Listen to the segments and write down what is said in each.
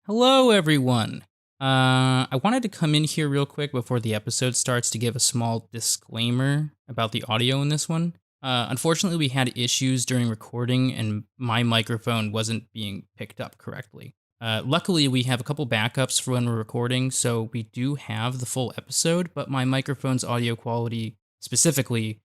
Hello, everyone. I wanted to come in here real quick before the episode starts to give a small disclaimer about the audio in this one. Unfortunately, we had issues during recording and my microphone wasn't being picked up correctly. Luckily, we have a couple backups for when we're recording, so we do have the full episode, but my microphone's audio quality specifically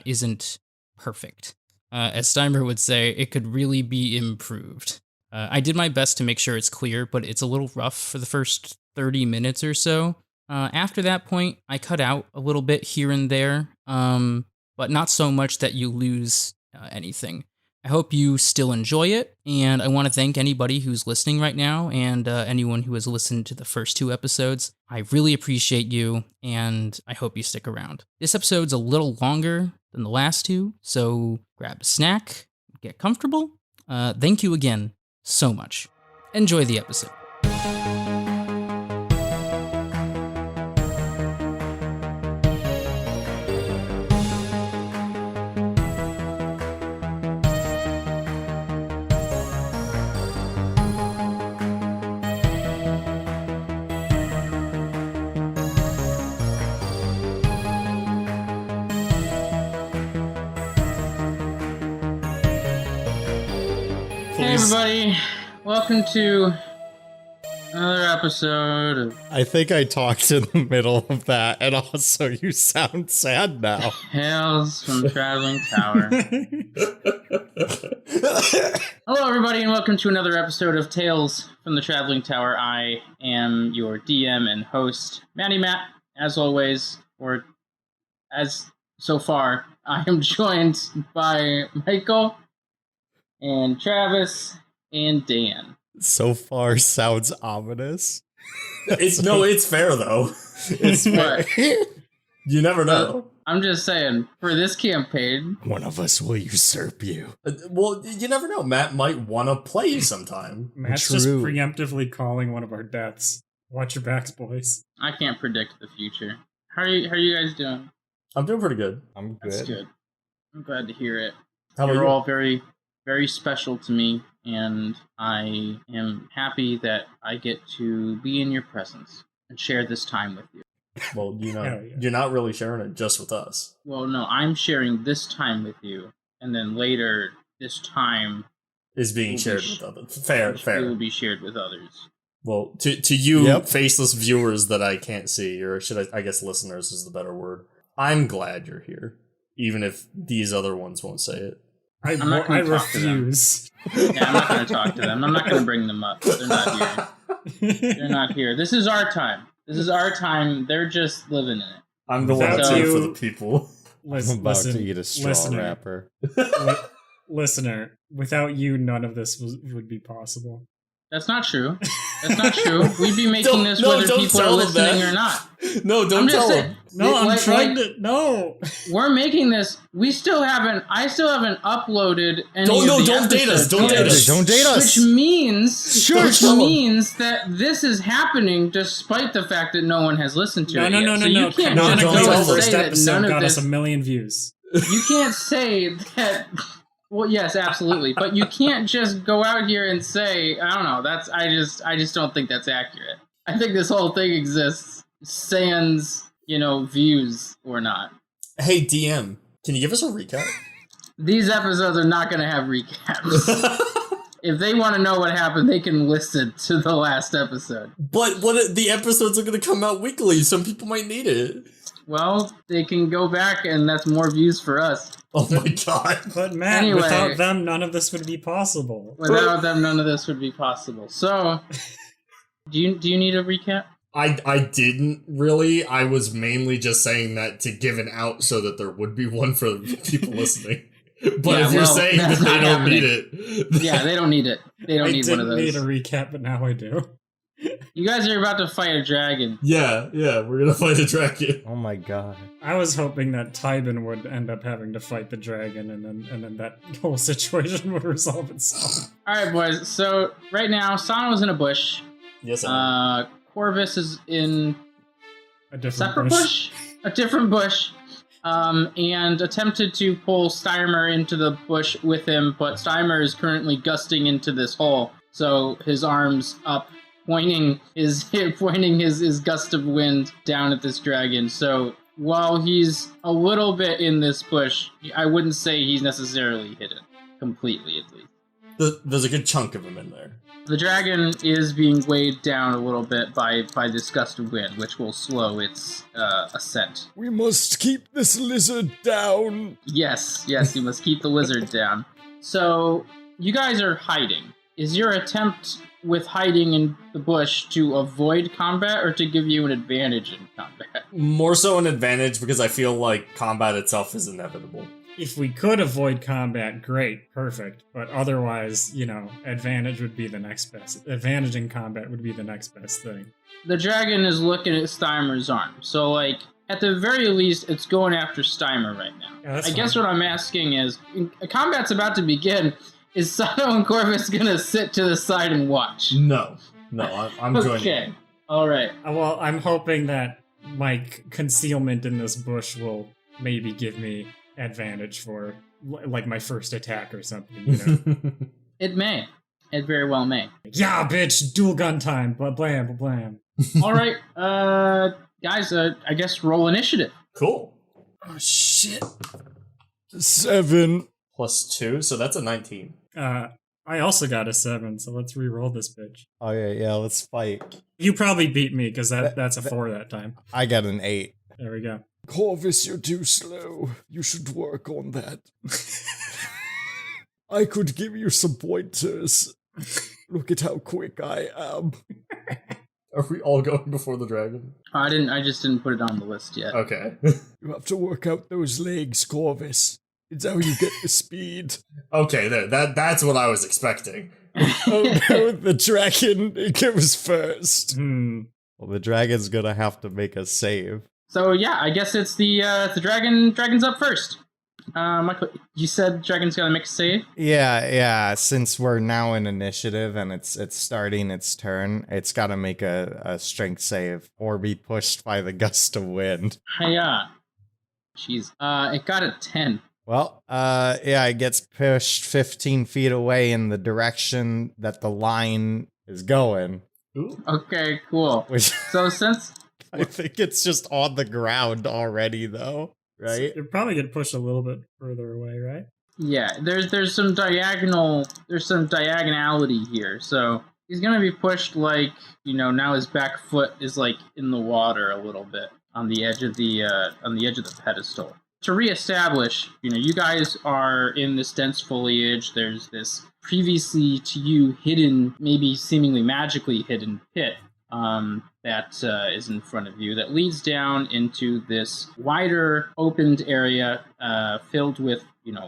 isn't perfect. As Steimer would say, it could really be improved. I did my best to make sure it's clear, but it's a little rough for the first 30 minutes or so. After that point, I cut out a little bit here and there, but not so much that you lose anything. I hope you still enjoy it, and I want to thank anybody who's listening right now and anyone who has listened to the first two episodes. I really appreciate you, and I hope you stick around. This episode's a little longer than the last two, so grab a snack, get comfortable. Thank you again so much. Enjoy the episode. Hey everybody, welcome to another episode of I think I talked in the middle of that, and also you sound sad now. Tales from the Traveling Tower. Hello everybody and welcome to another episode of Tales from the Traveling Tower. I am your DM and host, Matty Matt, as always, or as so far, I am joined by Michael and Travis and Dan. So far sounds ominous. It's fair though. It's fair. You never know. I'm just saying, for this campaign, One of us will usurp you. Well, you never know. Matt might want to play you sometime. Matt's True. just preemptively calling one of our deaths. Watch your backs, boys. I can't predict the future. How are you guys doing? I'm doing pretty good. I'm good. That's good. I'm glad to hear it. How about You're you? all very, very special to me, and I am happy that I get to be in your presence and share this time with you. Well, Hell yeah. you're not really sharing it just with us. Well, no, I'm sharing this time with you, and then later, this time Is being Will be shared sh- with others. Fair, it will fair. be shared with others. Well, to you Yep. faceless viewers that I can't see, or should I guess listeners is the better word. I'm glad you're here, even if these other ones won't say it. I not gonna talk to them. refuse. Yeah, I'm not going to talk to them. I'm not going to bring them up. They're not here. They're not here. This is our time. This is our time. They're just living in it. I'm the one Without that's here you- for the people. I'm Listen, about listen, to eat a straw listener, wrapper. listener, without you, none of this would be possible. That's not true. That's not true. We'd be making Don't- this no, whether don't people are tell them listening that. or not. No, don't I'm just tell saying. them. No, I'm Like- trying like, to. No. We're making this. I still haven't uploaded any Don't- of no, the don't date us, episodes don't yet. date us. Don't date us. Which means, Sure, which tell 'em. means that this is happening despite the fact that no one has listened to No, it no, yet. no, So no, you no. can't No, just don't go tell and them. say First that episode none of got us this. 1 million views. You can't say that. Well, yes, absolutely, but you can't just go out here and say, I don't know. I just don't think that's accurate. I think this whole thing exists sans, views or not. Hey, DM, can you give us a recap? These episodes are not going to have recaps. If they want to know what happened, they can listen to the last episode. But the episodes are going to come out weekly. Some people might need it. Well, they can go back, and that's more views for us. Oh my god. But Matt, Anyway. without them, none of this would be possible. Without them, none of this would be possible. So, do you need a recap? I didn't really. I was mainly just saying that to give an out so that there would be one for people listening. But Yeah, if you're well, saying that that's they not don't happening. need it, Yeah, they don't need it. They don't I need one of didn't need those. a recap, but now I do. You guys are about to fight a dragon. yeah, we're gonna fight a dragon. Oh my god. I was hoping that Tybin would end up having to fight the dragon, and then that whole situation would resolve itself. All right, boys. So right now, Sano's in a bush. Yes, I Corvus is in A different separate bush, a different bush, and attempted to pull Steimer into the bush with him, but Steimer is currently gusting into this hole, so his arms up pointing his gust of wind down at this dragon. So while he's a little bit in this bush, I wouldn't say he's necessarily hidden completely, at least. There's a good chunk of him in there. The dragon is being weighed down a little bit by this gust of wind, which will slow its ascent. We must keep this lizard down. Yes, you must keep the lizard down. So, you guys are hiding. Is your attempt with hiding in the bush to avoid combat or to give you an advantage in combat? More so an advantage because I feel like combat itself is inevitable. If we could avoid combat, great, perfect. But otherwise, advantage would be the next best. Advantage in combat would be the next best thing. The dragon is looking at Steimer's arm. So, at the very least, it's going after Steimer right now. Yeah, I guess what I'm asking is, combat's about to begin. Is Sato and Corvus gonna sit to the side and watch? No, I'm joining. Okay, all right. Well, I'm hoping that my concealment in this bush will maybe give me advantage for my first attack or something. It may. It very well may. Yeah, bitch! Dual gun time! Blam, blam. All right, guys. I guess roll initiative. Cool. Oh shit! 7. +2, so that's a 19. I also got a 7, so let's re-roll this bitch. Oh yeah, let's fight. You probably beat me because that's a 4 that time. I got an 8. There we go. Corvus, you're too slow. You should work on that. I could give you some pointers. Look at how quick I am. Are we all going before the dragon? I just didn't put it on the list yet. Okay. You have to work out those legs, Corvus. It's how you get the speed. Okay, there. That's what I was expecting. Oh no, the dragon goes first. Hmm. Well, the dragon's gonna have to make a save. So yeah, I guess it's the dragon. Dragon's up first. Michael, you said dragon's gonna make a save. Yeah. Since we're now in initiative and it's starting its turn, it's got to make a strength save or be pushed by the gust of wind. Hiya. Jeez. It got a 10. Well, it gets pushed 15 feet away in the direction that the line is going. Ooh. Okay, cool. Which So since I think it's just on the ground already, though, right? You're probably gonna push a little bit further away, right? yeah, there's some diagonality here. So he's gonna be pushed now his back foot is in the water a little bit on the edge of the pedestal. To reestablish, you guys are in this dense foliage. There's this previously to you hidden, maybe seemingly magically hidden pit that is in front of you that leads down into this wider opened area filled with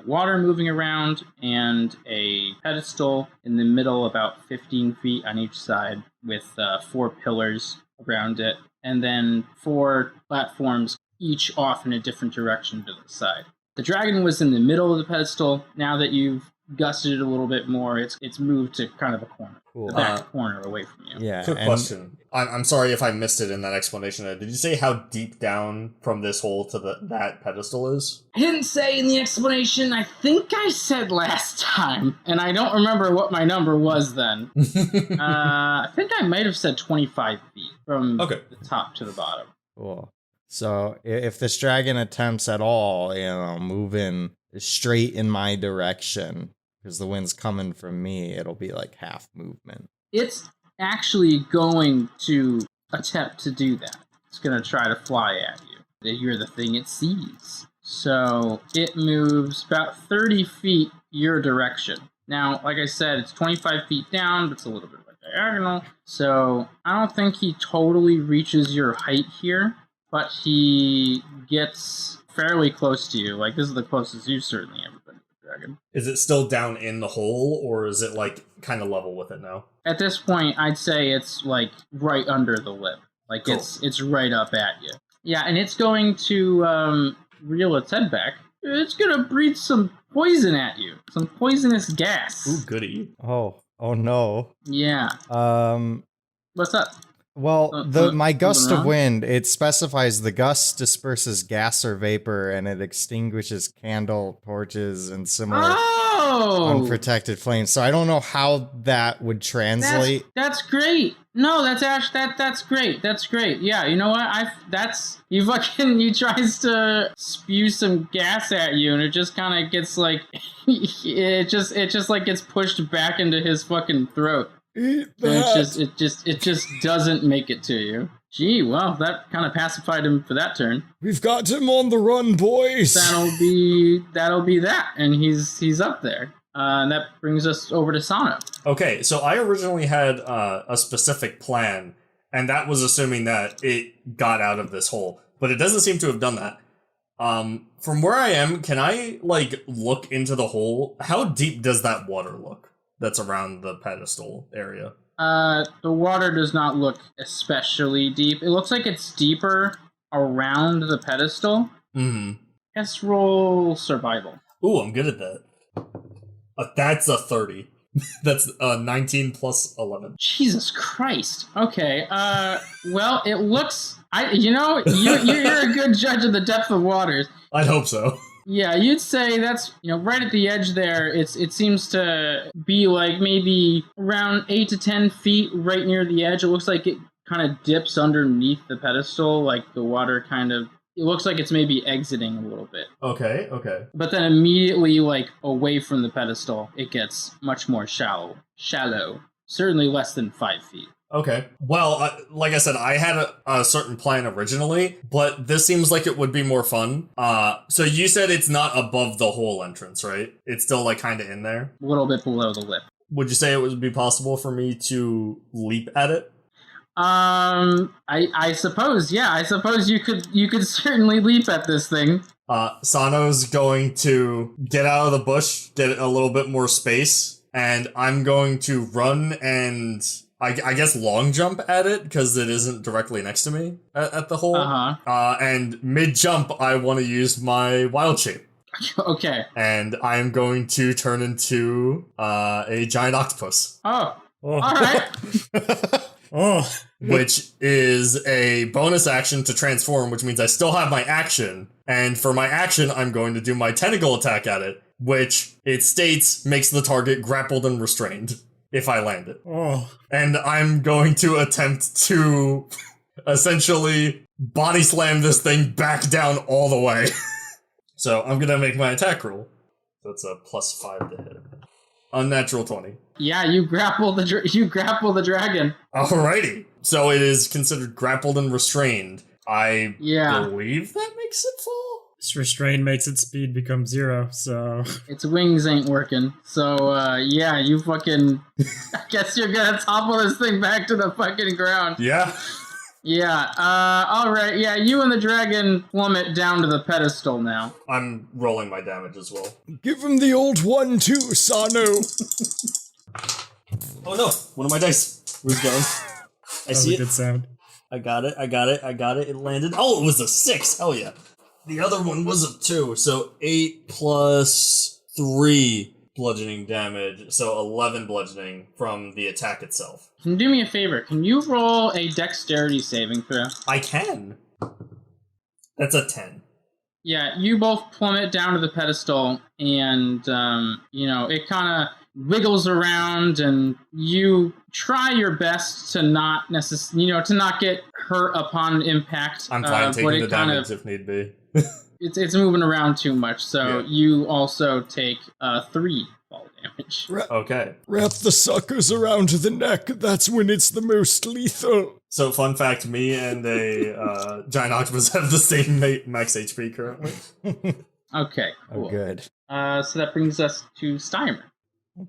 water moving around and a pedestal in the middle about 15 feet on each side with 4 pillars around it, and then 4 platforms each off in a different direction to the side. The dragon was in the middle of the pedestal. Now that you've gusted it a little bit more, it's moved to kind of a corner. Cool. The back corner away from you. Yeah. Quick question. I'm sorry if I missed it in that explanation. Did you say how deep down from this hole to that pedestal is? I didn't say in the explanation. I think I said last time, and I don't remember what my number was then. I think I might have said 25 feet from the top to the bottom. Cool. So if this dragon attempts at all, moving straight in my direction, because the wind's coming from me, it'll be like half movement. It's actually going to attempt to do that. It's going to try to fly at you. You're the thing it sees. So it moves about 30 feet your direction. Now, like I said, it's 25 feet down, but it's a little bit of a diagonal. So I don't think he totally reaches your height here, but he gets fairly close to you. This is the closest you've certainly ever been to the dragon. Is it still down in the hole, or is it kind of level with it now? At this point, I'd say it's right under the lip. Cool. It's right up at you. Yeah, and it's going to reel its head back. It's going to breathe some poison at you. Some poisonous gas. Ooh, goody. Oh no. Yeah. What's up? Well, my gust of wind, it specifies the gust disperses gas or vapor and it extinguishes candle, torches, and similar. unprotected flame. So I don't know how that would translate. That's great. No, that's actually that's great. That's great. Yeah, you know what? He tries to spew some gas at you, and it just kind of gets like it just like gets pushed back into his fucking throat. Eat And that. it just doesn't make it to you. Gee, well, that kind of pacified him for that turn. We've got him on the run, boys. That'll be that, and he's up there. And that brings us over to Sano. Okay, so I originally had a specific plan, and that was assuming that it got out of this hole, but it doesn't seem to have done that. From where I am, can I like look into the hole? How deep does that water look that's around the pedestal area? The water does not look especially deep. It looks like it's deeper around the pedestal. Mm-hmm. Let's roll survival. Ooh, I'm good at that. That's a 30. That's 19 plus 11. Jesus Christ. Okay. Well, it looks. You're a good judge of the depth of waters. I'd hope so. Yeah, you'd say that's right at the edge there. It seems to be like maybe around 8 to 10 feet right near the edge. It looks like it kind of dips underneath the pedestal, like the water kind of. It looks like it's maybe exiting a little bit. Okay. But then immediately, like, away from the pedestal, it gets much more shallow. Certainly less than 5 feet. Okay. Well, like I said, I had a certain plan originally, but this seems like it would be more fun. So you said it's not above the hole entrance, right? It's still, like, kind of in there? A little bit below the lip. Would you say it would be possible for me to leap at it? I suppose, yeah. I suppose you could certainly leap at this thing. Sano's going to get out of the bush, get a little bit more space, and I'm going to run and I guess long jump at it because it isn't directly next to me at the hole. And mid jump, I want to use my wild shape. Okay. And I'm going to turn into a giant octopus. Oh. All right. Which is a bonus action to transform, which means I still have my action. And for my action, I'm going to do my tentacle attack at it, which it states makes the target grappled and restrained if I land it. And I'm going to attempt to essentially body slam this thing back down all the way. So I'm going to make my attack roll. So it's a +5 to hit. Unnatural 20. Yeah, you grapple the dragon. Alrighty. So it is considered grappled and restrained. I believe that makes it fall? This restraint makes its speed become 0, so... Its wings ain't working. So, yeah, you fucking... I guess you're gonna topple this thing back to the fucking ground. Yeah. Yeah, alright, yeah, you and the dragon plummet down to the pedestal now. I'm rolling my damage as well. Give him the old 1 too, Sano. Oh no, one of my dice. Where's it going? I see it. Good sound. I got it. It landed. Oh, it was a 6. Hell yeah. The other one was a 2, so 8 plus 3 bludgeoning damage, so 11 bludgeoning from the attack itself. Can you do me a favor? Can you roll a dexterity saving throw? I can. That's a 10. Yeah, you both plummet down to the pedestal, and, it kind of wiggles around, and you try your best to not to not get hurt upon impact. I'm fine taking the damage if need be. It's moving around too much, so you also take 3 fall damage. Okay. Wrap the suckers around the neck. That's when it's the most lethal. So, fun fact, me and a giant octopus have the same max HP currently. Okay, cool. Oh, good. So that brings us to Steimer.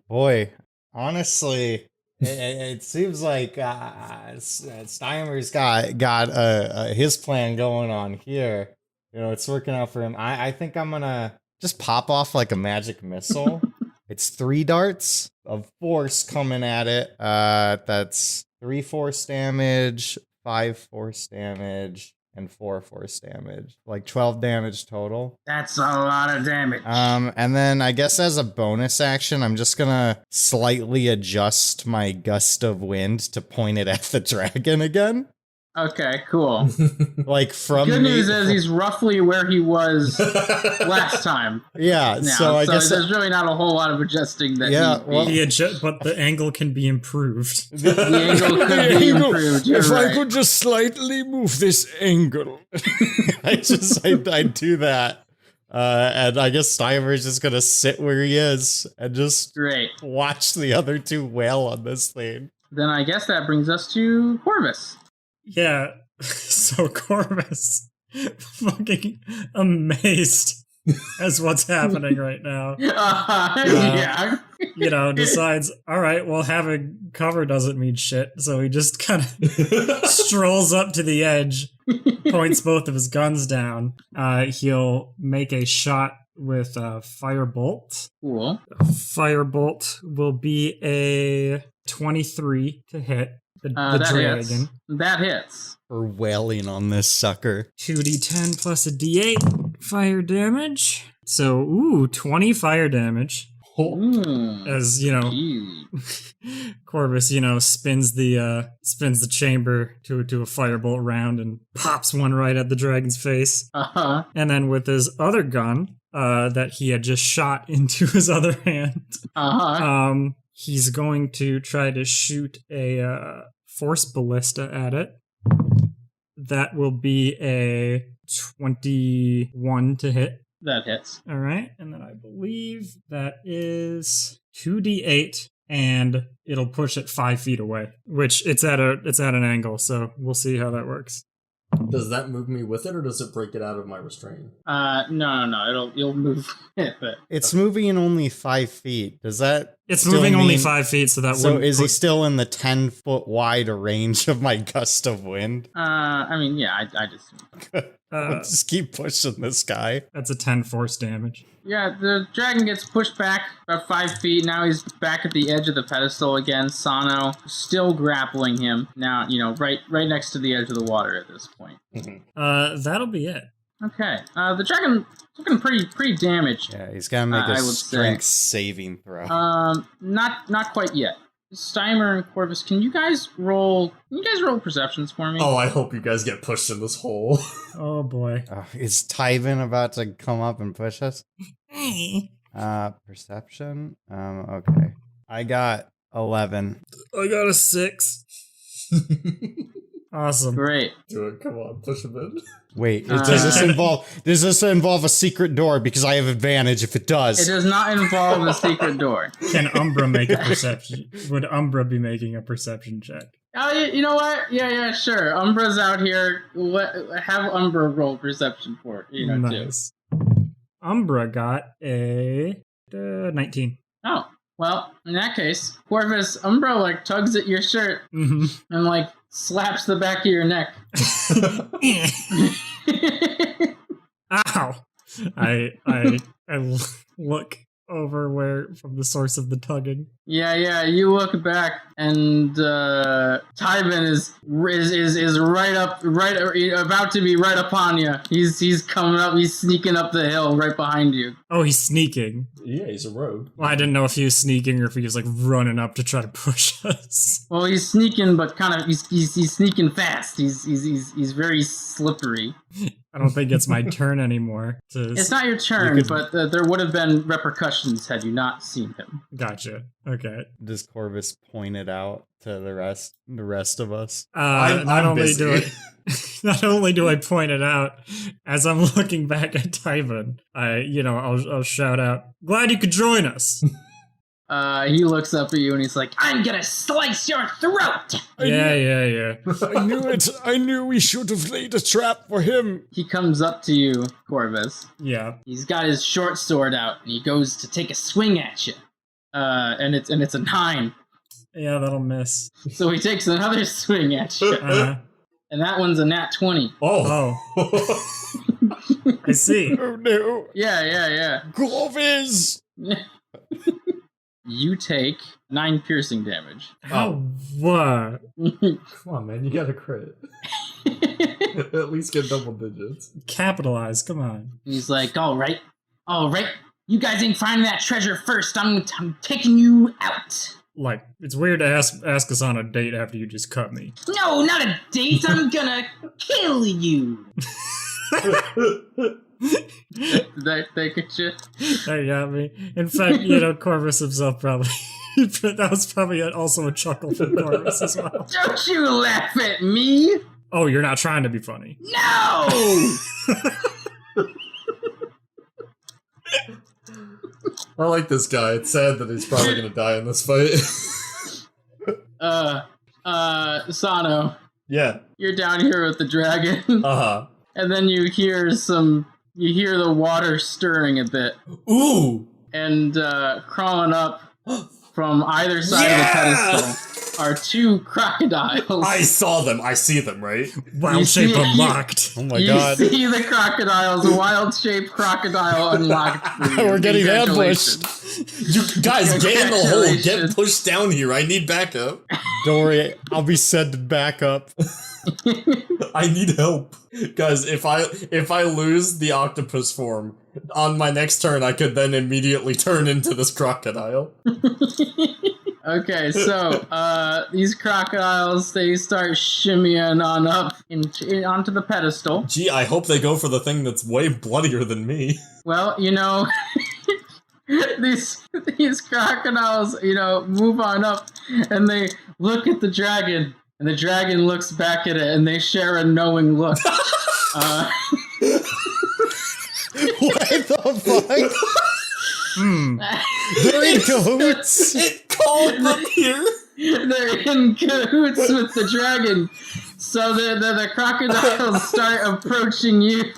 Boy, honestly, it seems like Steimer's got his plan going on here. It's working out for him. I think I'm gonna just pop off like a magic missile. It's 3 darts of force coming at it. That's 3 force damage, 5 force damage, and 4 force damage. Like 12 damage total. That's a lot of damage. And then I guess as a bonus action, I'm just gonna slightly adjust my gust of wind to point it at the dragon again. Okay, cool. Like from Good news me- is he's roughly where he was last time. Yeah, Now, so I guess there's really not a whole lot of adjusting that Yeah, needs well- be. But the angle can be improved. The angle could be improved. You're if I right. could just slightly move this angle, I do that, and I guess Steimer's just gonna sit where he is and just Great. watch the other two wail on this thing. Then I guess that brings us to Corvus. Yeah. So Corvus, fucking amazed as what's happening right now. Yeah. You know, decides, all right, well, having cover doesn't mean shit. So he just kind of strolls up to the edge, points both of his guns down. He'll make a shot with Firebolt. Cool. Firebolt will be a 23 to hit the That dragon. hits. That hits. We're wailing on this sucker. 2d10 plus a d8 fire damage. So, 20 fire damage. As, you know, Easy. Corvus, you know, spins the chamber to a firebolt round and pops one right at the dragon's face. Uh-huh. And then with his other gun, that he had just shot into his other hand, Uh-huh. he's going to try to shoot a force ballista at it. That will be a 21 to hit. That hits. All right, and then I believe that is 2d8, and it'll push it 5 feet away, which it's at an angle. So we'll see how that works. Does that move me with it, or does it break it out of my restraint? No. You'll move it, but It's moving in only 5 feet. Does that? It's still moving only mean- 5 feet, so that So wouldn't is he put- still in the 10-foot wide range of my gust of wind? I mean, yeah, I just Just keep pushing this guy. That's a 10 force damage. yeah. The dragon gets pushed back about 5 feet. Now he's back at the edge of the pedestal again. Sano still grappling him. Now right next to the edge of the water at this point. That'll be it. Okay. The dragon looking pretty damaged. Yeah, he's gonna make I a would strength say. saving throw. Not quite yet. Steimer and Corvus, can you guys roll perceptions for me? Oh, I hope you guys get pushed in this hole. Oh boy. Is Tyven about to come up and push us? Hey. Perception. Okay. I got 11. I got a 6. Awesome. Great. Do it, come on, push him in. Wait, does this involve a secret door? Because I have advantage if it does. It does not involve the secret door. Can Umbra make a perception? Would Umbra be making a perception check? Oh, you know what? Yeah, sure. Umbra's out here. Have Umbra roll perception for it. Too. Nice. Umbra got a 19. Oh, well, in that case, Corvus, Umbra tugs at your shirt Mm-hmm. and slaps the back of your neck. Ow! I look over from the source of the tugging. Yeah. You look back, and Tyven is about to be right upon you. He's coming up. He's sneaking up the hill right behind you. Oh, he's sneaking. Yeah, he's a rogue. Well, I didn't know if he was sneaking or if he was running up to try to push us. Well, he's sneaking, but kind of he's sneaking fast. He's very slippery. I don't think it's my turn anymore. It's not your turn, but there would have been repercussions had you not seen him. Gotcha. Okay. Does Corvus point it out to the rest of us? I'm Not only do I point it out, as I'm looking back at Tyven, I'll shout out, "Glad you could join us." He looks up at you and he's like, "I'm gonna slice your throat!" Yeah. I knew it. I knew we should have laid a trap for him. He comes up to you, Corvus. Yeah. He's got his short sword out and he goes to take a swing at you. And it's a 9. Yeah, that'll miss. So he takes another swing at you. And that one's a nat 20. Oh. I see. Oh no. Yeah. Corvus! You take 9 piercing damage. What? Come on, man, you got a crit. At least get double digits. Capitalize, come on. He's like, all right. You guys ain't finding that treasure first. I'm taking you out. like, it's weird to ask us on a date after you just cut me. No, not a date. I'm gonna kill you. Did I get you? That got me. In fact, Corvus himself probably. That was probably also a chuckle from Corvus as well. Don't you laugh at me. Oh, you're not trying to be funny. No! I like this guy. It's sad that he's probably gonna die in this fight. Sano, Yeah. you're down here with the dragon. Uh-huh. And then you hear the water stirring a bit. Ooh! And crawling up from either side of the pedestal are two crocodiles. I saw them. I see them, right? Wild shape unlocked. Oh my you god. see the crocodiles, a wild-shaped crocodile unlocked for you. We're getting ambushed. You guys, get in the hole. Get pushed down here. I need backup. Don't worry, I'll be sending back up. I need help. Guys, if I lose the octopus form, on my next turn I could then immediately turn into this crocodile. Okay, so these crocodiles, they start shimmying on up onto the pedestal. Gee, I hope they go for the thing that's way bloodier than me. Well, these crocodiles, move on up, and they look at the dragon, and the dragon looks back at it, and they share a knowing look. What the fuck? They're in cahoots. It called them here. They're in cahoots with the dragon. So the crocodiles start approaching you.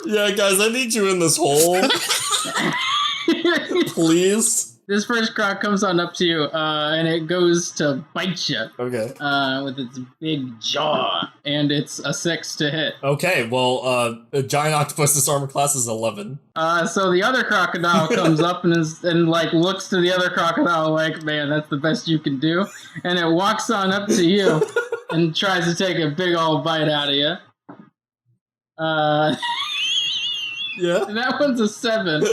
Yeah, guys, I need you in this hole. Please. This first croc comes on up to you, and it goes to bite you. Okay. With its big jaw, and it's a 6 to hit. Okay, well, a giant octopus's armor class is 11. So the other crocodile comes up and looks to the other crocodile like, man, that's the best you can do. And it walks on up to you and tries to take a big old bite out of you. Yeah. That one's a 7.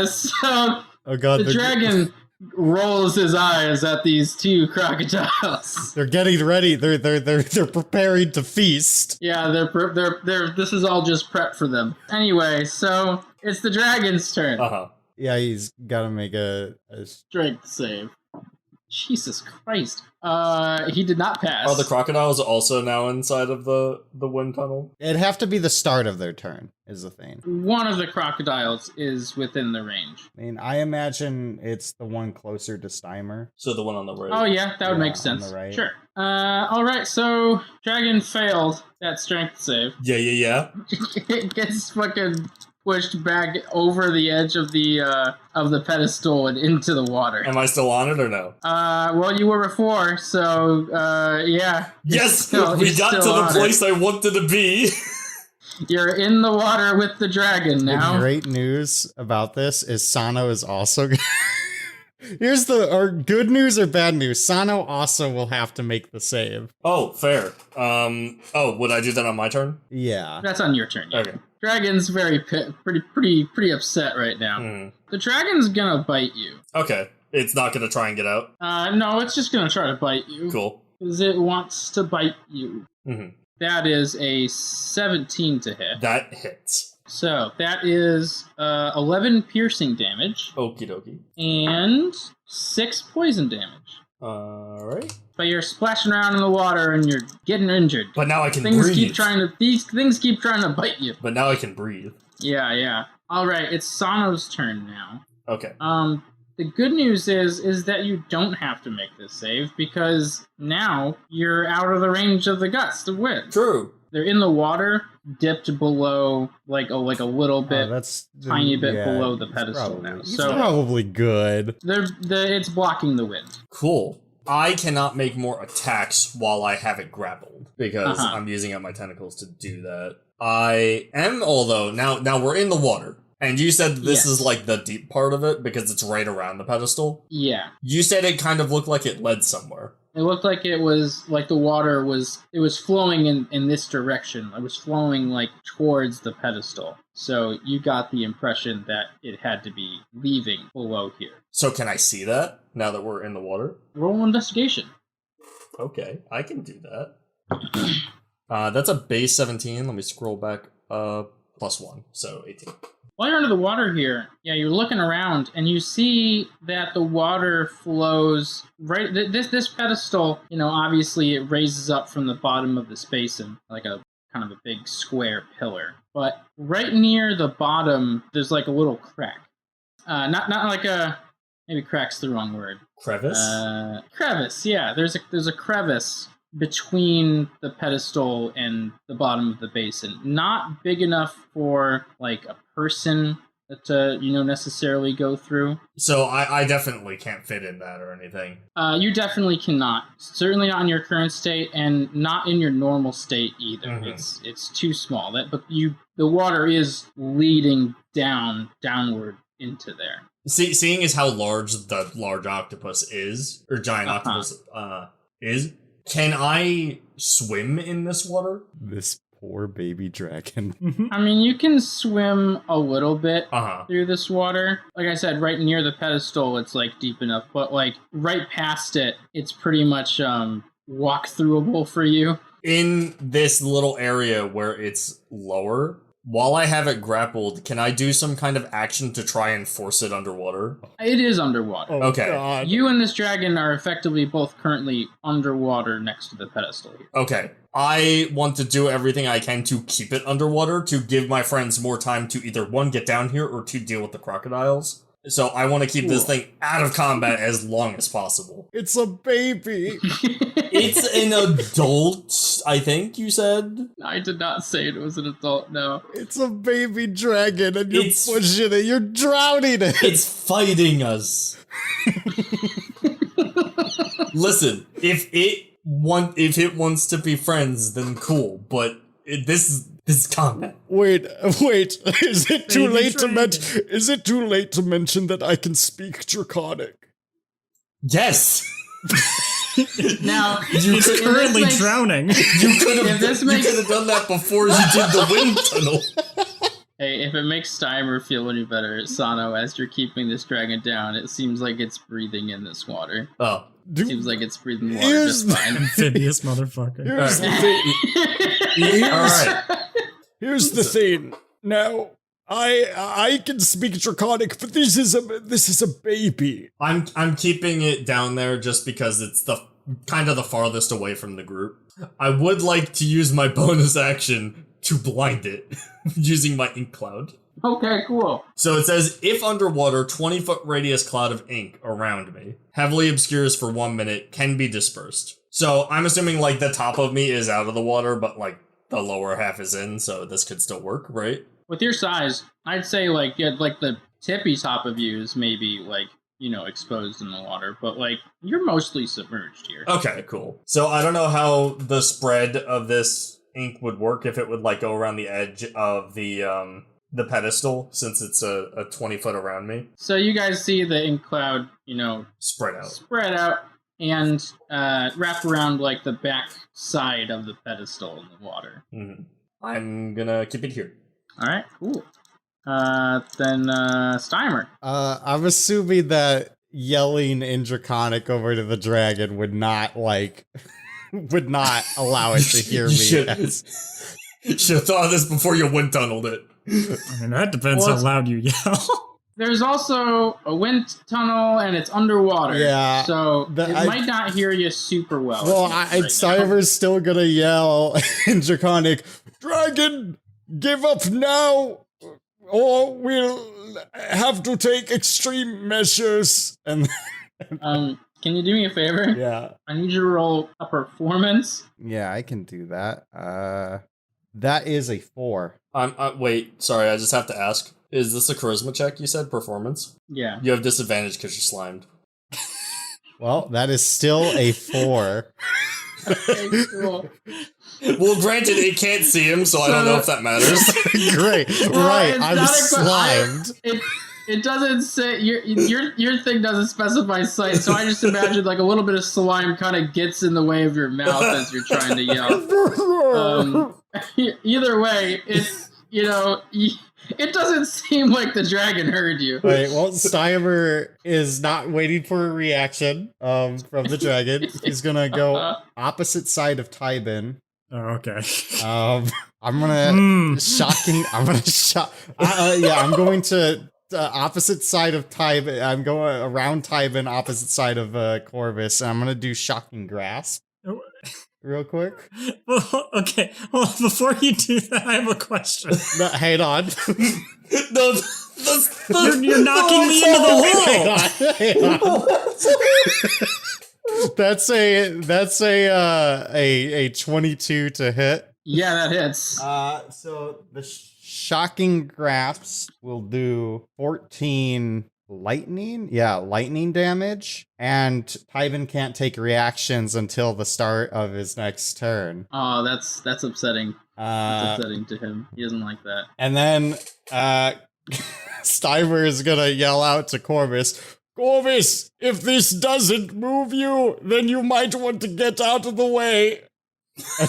So Oh god, the dragon rolls his eyes at these two crocodiles. they're getting ready. They're preparing to feast. Yeah, they're this is all just prep for them. Anyway, so it's the dragon's turn. Uh-huh. Yeah, he's got to make a Strength save. Jesus Christ. He did not pass. Are the crocodiles also now inside of the wind tunnel? It'd have to be the start of their turn, is the thing. One of the crocodiles is within the range. I mean, I imagine it's the one closer to Steimer. So the one on the right. Oh yeah, that would make on sense. the right. Sure. Alright, so dragon failed that strength save. Yeah. It gets fucking pushed back over the edge of the pedestal and into the water. Am I still on it or no? Well, you were before, so yeah. Yes! You're We got to still the on place I wanted to be! You're in the water with the dragon now. The great news about this is Sano is also... Here's our good news or bad news. Sano also will have to make the save. Oh, fair. Would I do that on my turn? Yeah. That's on your turn. Yeah. Okay. Dragon's pretty upset right now. The dragon's gonna bite you. Okay. It's not gonna try and get out? No, it's just gonna try to bite you. Cool. Because it wants to bite you. Mm-hmm. That is a 17 to hit. That hits. So, that is 11 piercing damage. Okie dokie. And 6 poison damage. Alright. But you're splashing around in the water and you're getting injured. But now I can These breathe. things keep trying to bite you. But now I can breathe. Yeah. Alright, it's Sano's turn now. Okay. The good news is that you don't have to make this save, because now you're out of the range of the gusts of wind. True. They're in the water, dipped below, like a little bit, tiny bit below the pedestal now. He's So probably good. it's blocking the wind. Cool. I cannot make more attacks while I have it grappled, because I'm using up my tentacles to do that. I am, although, now we're in the water. And you said this is like the deep part of it because it's right around the pedestal? Yeah. You said it kind of looked like it led somewhere. It looked like it was like the water was flowing in this direction. It was flowing like towards the pedestal. So you got the impression that it had to be leaving below here. So can I see that now that we're in the water? Roll investigation. Okay, I can do that. That's a base 17. Let me scroll back. +1, so 18. While you're under the water here, you're looking around and you see that the water flows right. This pedestal, obviously it raises up from the bottom of this basin like a kind of a big square pillar. But right near the bottom, there's like a little crack. Not like a, maybe crack's the wrong word. Crevice? Crevice. Yeah, there's a crevice between the pedestal and the bottom of the basin. Not big enough for like a person to necessarily go through. So I definitely can't fit in that or anything. You definitely cannot. Certainly not in your current state, and not in your normal state either. Mm-hmm. It's too small. The water is leading downward into there. Seeing as how large the large octopus is, or giant octopus is, can I swim in this water? This poor baby dragon. I mean, you can swim a little bit Uh-huh. through this water. Like I said, right near the pedestal, it's like deep enough. But like right past it, it's pretty much walk throughable for you. In this little area where it's lower, while I have it grappled, can I do some kind of action to try and force it underwater? It is underwater. Oh, Okay. God. You and this dragon are effectively both currently underwater next to the pedestal here. Okay. I want to do everything I can to keep it underwater, to give my friends more time to either, one, get down here, or two, deal with the crocodiles. So I want to keep this thing out of combat as long as possible. It's a baby. It's an adult, I think you said? I did not say it was an adult, no. It's a baby dragon, and you're It's- pushing it. You're drowning it. It's fighting us. Listen, if it wants to be friends, then cool. But this is combat. Wait. Is it too Baby late to dragon. Is it too late to mention that I can speak Draconic? Yes. Now, You if could this Currently makes- drowning. You could If have this makes- done that before you did the wind tunnel. Hey, if it makes Steimer feel any better, Sano, as you're keeping this dragon down, it seems like it's breathing in this water. Oh. Seems like it's breathing water Here's just fine. Amphibious motherfucker. Here's the thing. All right. Here's the thing. Now, I can speak Draconic, but this is a baby. I'm keeping it down there just because it's the kind of the farthest away from the group. I would like to use my bonus action to blind it using my ink cloud. Okay, cool. So it says, if underwater, 20-foot radius cloud of ink around me, heavily obscures for 1 minute, can be dispersed. So I'm assuming like the top of me is out of the water, but like the lower half is in, so this could still work, right? With your size, I'd say like the tippy top of you is maybe like, exposed in the water, but like you're mostly submerged here. Okay, cool. So I don't know how the spread of this ink would work, if it would like go around the edge of the pedestal, since it's a 20-foot around me. So you guys see the ink cloud, Spread out. spread out and wrap around like the back side of the pedestal in the water. Mm-hmm. I'm gonna keep it here. All right, cool. Then Steimer. I'm assuming that yelling in Draconic over to the dragon would not allow it to hear me. Should have thought of this before you wind tunneled it. I mean, that depends Well, how loud you yell. There's also a wind tunnel and it's underwater. Yeah, So but it I- might not hear you super well. Well, right now. Steimer's still gonna yell in Draconic, "Dragon, give up now, or we'll have to take extreme measures." And Can you do me a favor? yeah, I need you to roll a performance. I can do that. That is a 4. Wait, sorry, I just have to ask. Is this a charisma check, you said? Performance? Yeah. You have disadvantage because you're slimed. Well, that is still a 4. Okay, cool. Well, granted, it can't see him, so I don't know if that matters. Great, Well, right? it's I'm not slimed. It doesn't say your thing doesn't specify sight, so I just imagine like a little bit of slime kind of gets in the way of your mouth as you're trying to yell. Either way, it doesn't seem like the dragon heard you. Right, well, Steimer is not waiting for a reaction from the dragon. He's gonna go opposite side of Tybin. Oh, okay. I'm gonna shocking. I'm gonna shock. I'm going to opposite side of Tybin. I'm going around Tybin, opposite side of Corvus, and I'm gonna do shocking grasp. Real quick. Well, okay. Well, before you do that, I have a question. No, hang on. You're knocking me into the hole. That's a 22 to hit. Yeah, that hits. So the shocking grasp will do 14 lightning damage, and Tybin can't take reactions until the start of his next turn. Oh, that's upsetting. That's upsetting to him. He doesn't like that. And then Steimer is gonna yell out to Corvus, Corvus, if this doesn't move you, then you might want to get out of the way.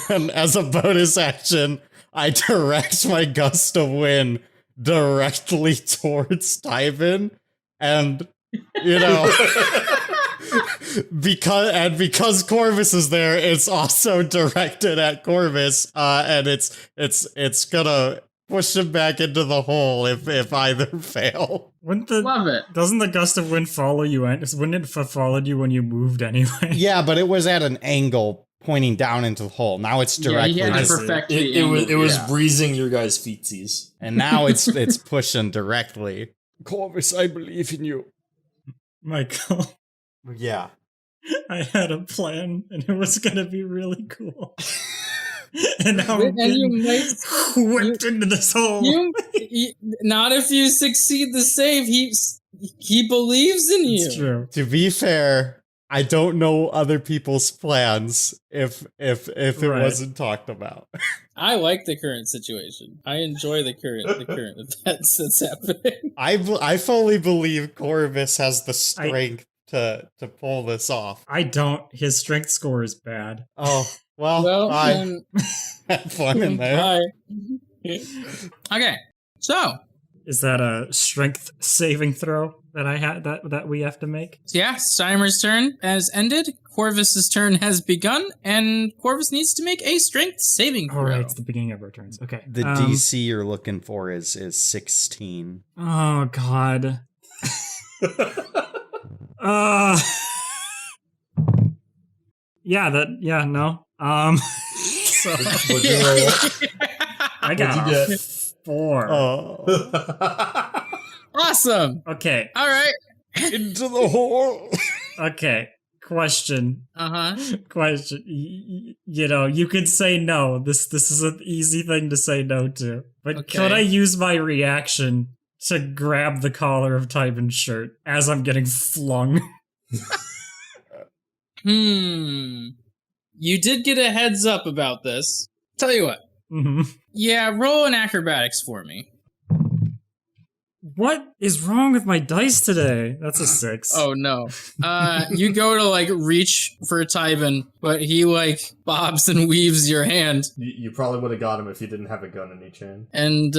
And as a bonus action, I direct my gust of wind directly towards Tybin. And, because Corvus is there, it's also directed at Corvus, and it's gonna push him back into the hole if either fail. Love it. Doesn't the gust of wind follow you? Wouldn't it have followed you when you moved anyway? Yeah, but it was at an angle pointing down into the hole. Now it's directly. Yeah, he had to perfect it was breezing your guys' feetsies. And now it's pushing directly. Corvus, I believe in you. Michael. Yeah. I had a plan, and it was gonna be really cool. And now I'm getting whipped into this hole. Not if you succeed the save. He believes in you. It's true. To be fair, I don't know other people's plans if it wasn't talked about. I like the current situation. I enjoy the current events that's happening. I fully believe Corvus has the strength to pull this off. I don't. His strength score is bad. Oh, well bye. Have fun in there. Bye. Okay, so is that a strength saving throw that I had that we have to make? Yeah, Steimer's turn has ended. Corvus's turn has begun, and Corvus needs to make a strength saving throw. All right, it's the beginning of our turns. Okay. The DC you're looking for is 16. Oh God. No. So What'd you roll? I got 4. Oh. Awesome. Okay. All right. Into the hole. Okay. Question. Question. You could say no. This is an easy thing to say no to. But could I use my reaction to grab the collar of Tybin's shirt as I'm getting flung? You did get a heads up about this. Tell you what. Mm-hmm. Yeah, roll an acrobatics for me. What is wrong with my dice today? That's a 6. Oh no. You go to reach for Tybin, but he bobs and weaves your hand. You probably would have got him if you didn't have a gun in each hand. And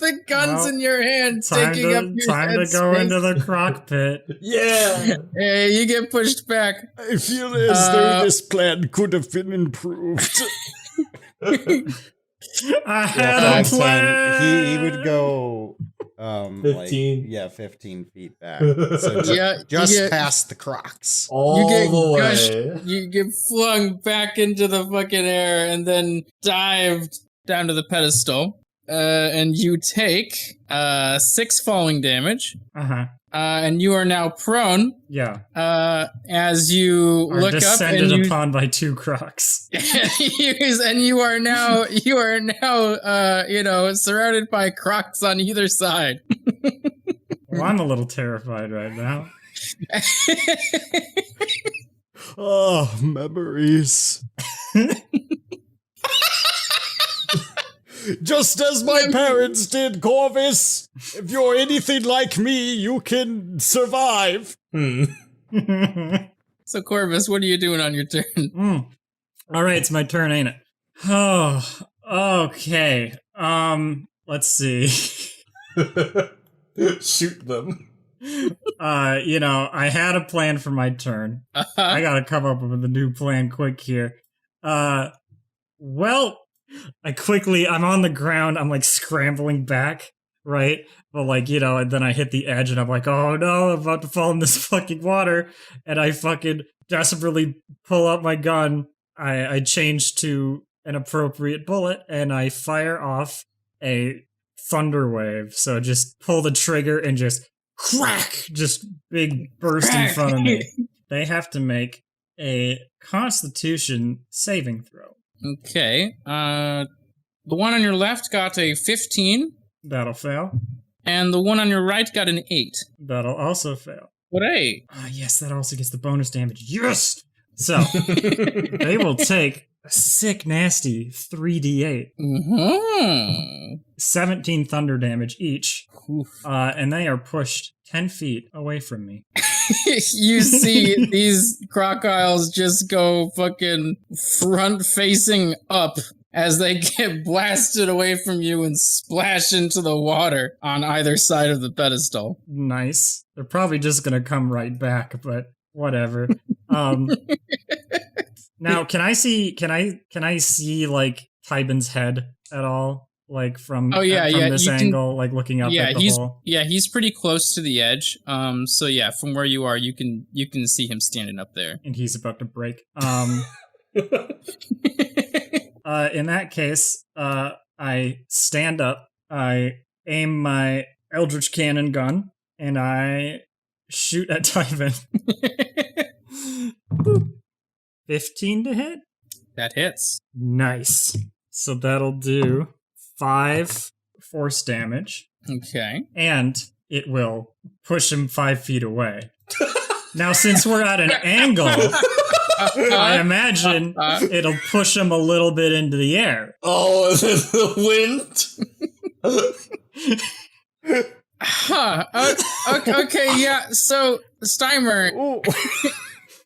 the gun's in your hand, taking up your time to go into the crock pit. Yeah. Hey, you get pushed back. I feel as though this plan could have been improved. I had a plan. He would go 15. 15 feet back. So just past the Crocs. You get flung back into the fucking air and then dived down to the pedestal. And you take 6 falling damage. And you are now prone. Yeah. As you look up and descended upon by 2 Crocs. And you are now surrounded by Crocs on either side. Well, I'm a little terrified right now. Oh, memories. Just as my parents did, Corvus. If you're anything like me, you can survive. So, Corvus, what are you doing on your turn? All right, it's my turn, ain't it? Oh, okay. Let's see. Shoot them. I had a plan for my turn. I gotta come up with a new plan quick here. Well, I'm on the ground, I'm like scrambling back, right? But and then I hit the edge and I'm like, oh no, I'm about to fall in this fucking water. And I fucking desperately pull out my gun. I change to an appropriate bullet and I fire off a thunder wave. So just pull the trigger and just crack, just big burst in front of me. They have to make a Constitution saving throw. Okay. The one on your left got a 15, That'll fail. and the one on your right got an 8. That'll also fail. Hooray! Yes, that also gets the bonus damage. Yes! So, they will take a sick, nasty 3d8. Mm-hmm. 17 thunder damage each. Oof. And they are pushed 10 feet away from me. You see these crocodiles just go fucking front-facing up as they get blasted away from you and splash into the water on either side of the pedestal. Nice. They're probably just gonna come right back, but whatever. Now, can I see like Tybin's head at all? Like from this angle, like looking up at the hole. Yeah, he's pretty close to the edge. So yeah, from where you are, you can see him standing up there. And he's about to break. In that case, I stand up, I aim my Eldritch Cannon gun, and I shoot at Tywin. 15 to hit? That hits. Nice. So that'll do 5 force damage. Okay. And it will push him 5 feet away. Now, since we're at an angle, I imagine it'll push him a little bit into the air. Oh, the wind. Huh. Okay, yeah. So, Steimer,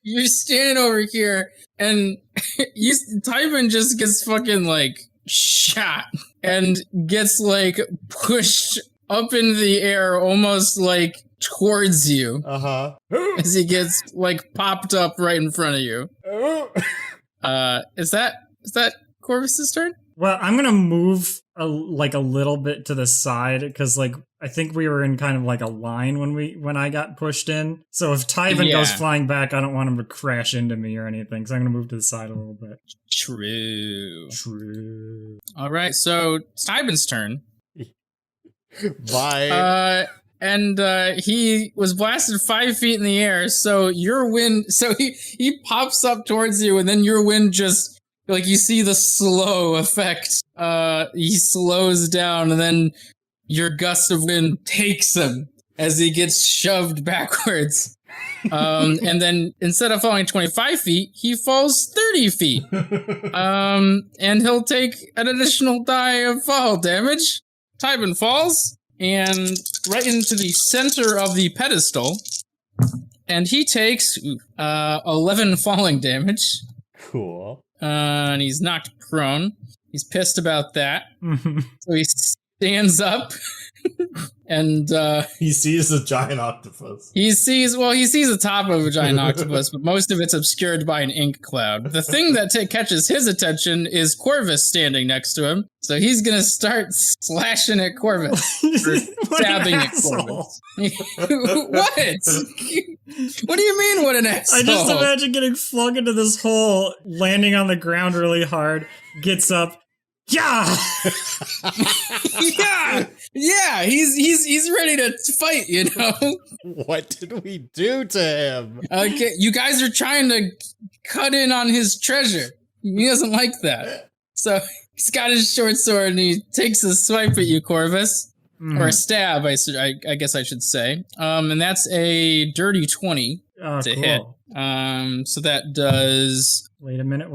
you're standing over here, and Tywin just gets fucking, like, shot, and gets, like, pushed up into the air, almost, like, towards you. As he gets, like, popped up right in front of you. Is that Corvus's turn? Well, I'm gonna move a little bit to the side because I think we were in kind of like a line when I got pushed in. So if Tywin goes flying back, I don't want him to crash into me or anything. So I'm gonna move to the side a little bit. True. All right, so it's Tywin's turn. Bye. And he was blasted 5 feet in the air. So your wind. So he pops up towards you, and then your wind just. Like, you see the slow effect. He slows down, and then your gust of wind takes him as he gets shoved backwards. And then instead of falling 25 feet, he falls 30 feet. And he'll take an additional die of fall damage. Tywin falls, and right into the center of the pedestal. And he takes 11 falling damage. Cool. And he's knocked prone. He's pissed about that. So he stands up and he sees a giant octopus. He sees the top of a giant octopus, but most of it's obscured by an ink cloud. The thing that catches his attention is Corvus standing next to him. So he's gonna start slashing at Corvus. Or stabbing at Corvus. What? What do you mean, what an asshole? I just imagine getting flung into this hole, landing on the ground really hard, gets up. Yeah! Yeah, he's ready to fight, you know? What did we do to him? Okay, you guys are trying to cut in on his treasure. He doesn't like that. So he's got his short sword and he takes a swipe at you, Corvus. Or a stab, I guess I should say. And that's a dirty 20 to hit. So that does... Wait a minute.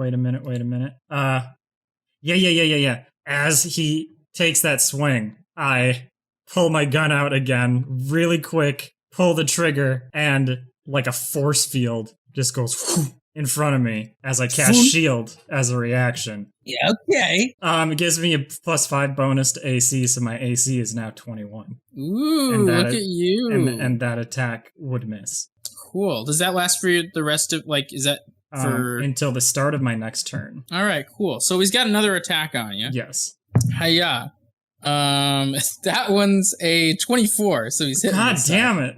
Yeah. As he takes that swing, I pull my gun out again, really quick, pull the trigger, and like a force field just goes in front of me as I cast shield as a reaction. Yeah, okay. It gives me a +5 bonus to AC, so my AC is now 21. Ooh, look at you. And that attack would miss. Cool. Does that last for the rest of, like, is that for... until the start of my next turn. All right, cool. So he's got another attack on you. Yes. Hiya. That one's a 24, so he's hitting. God damn it.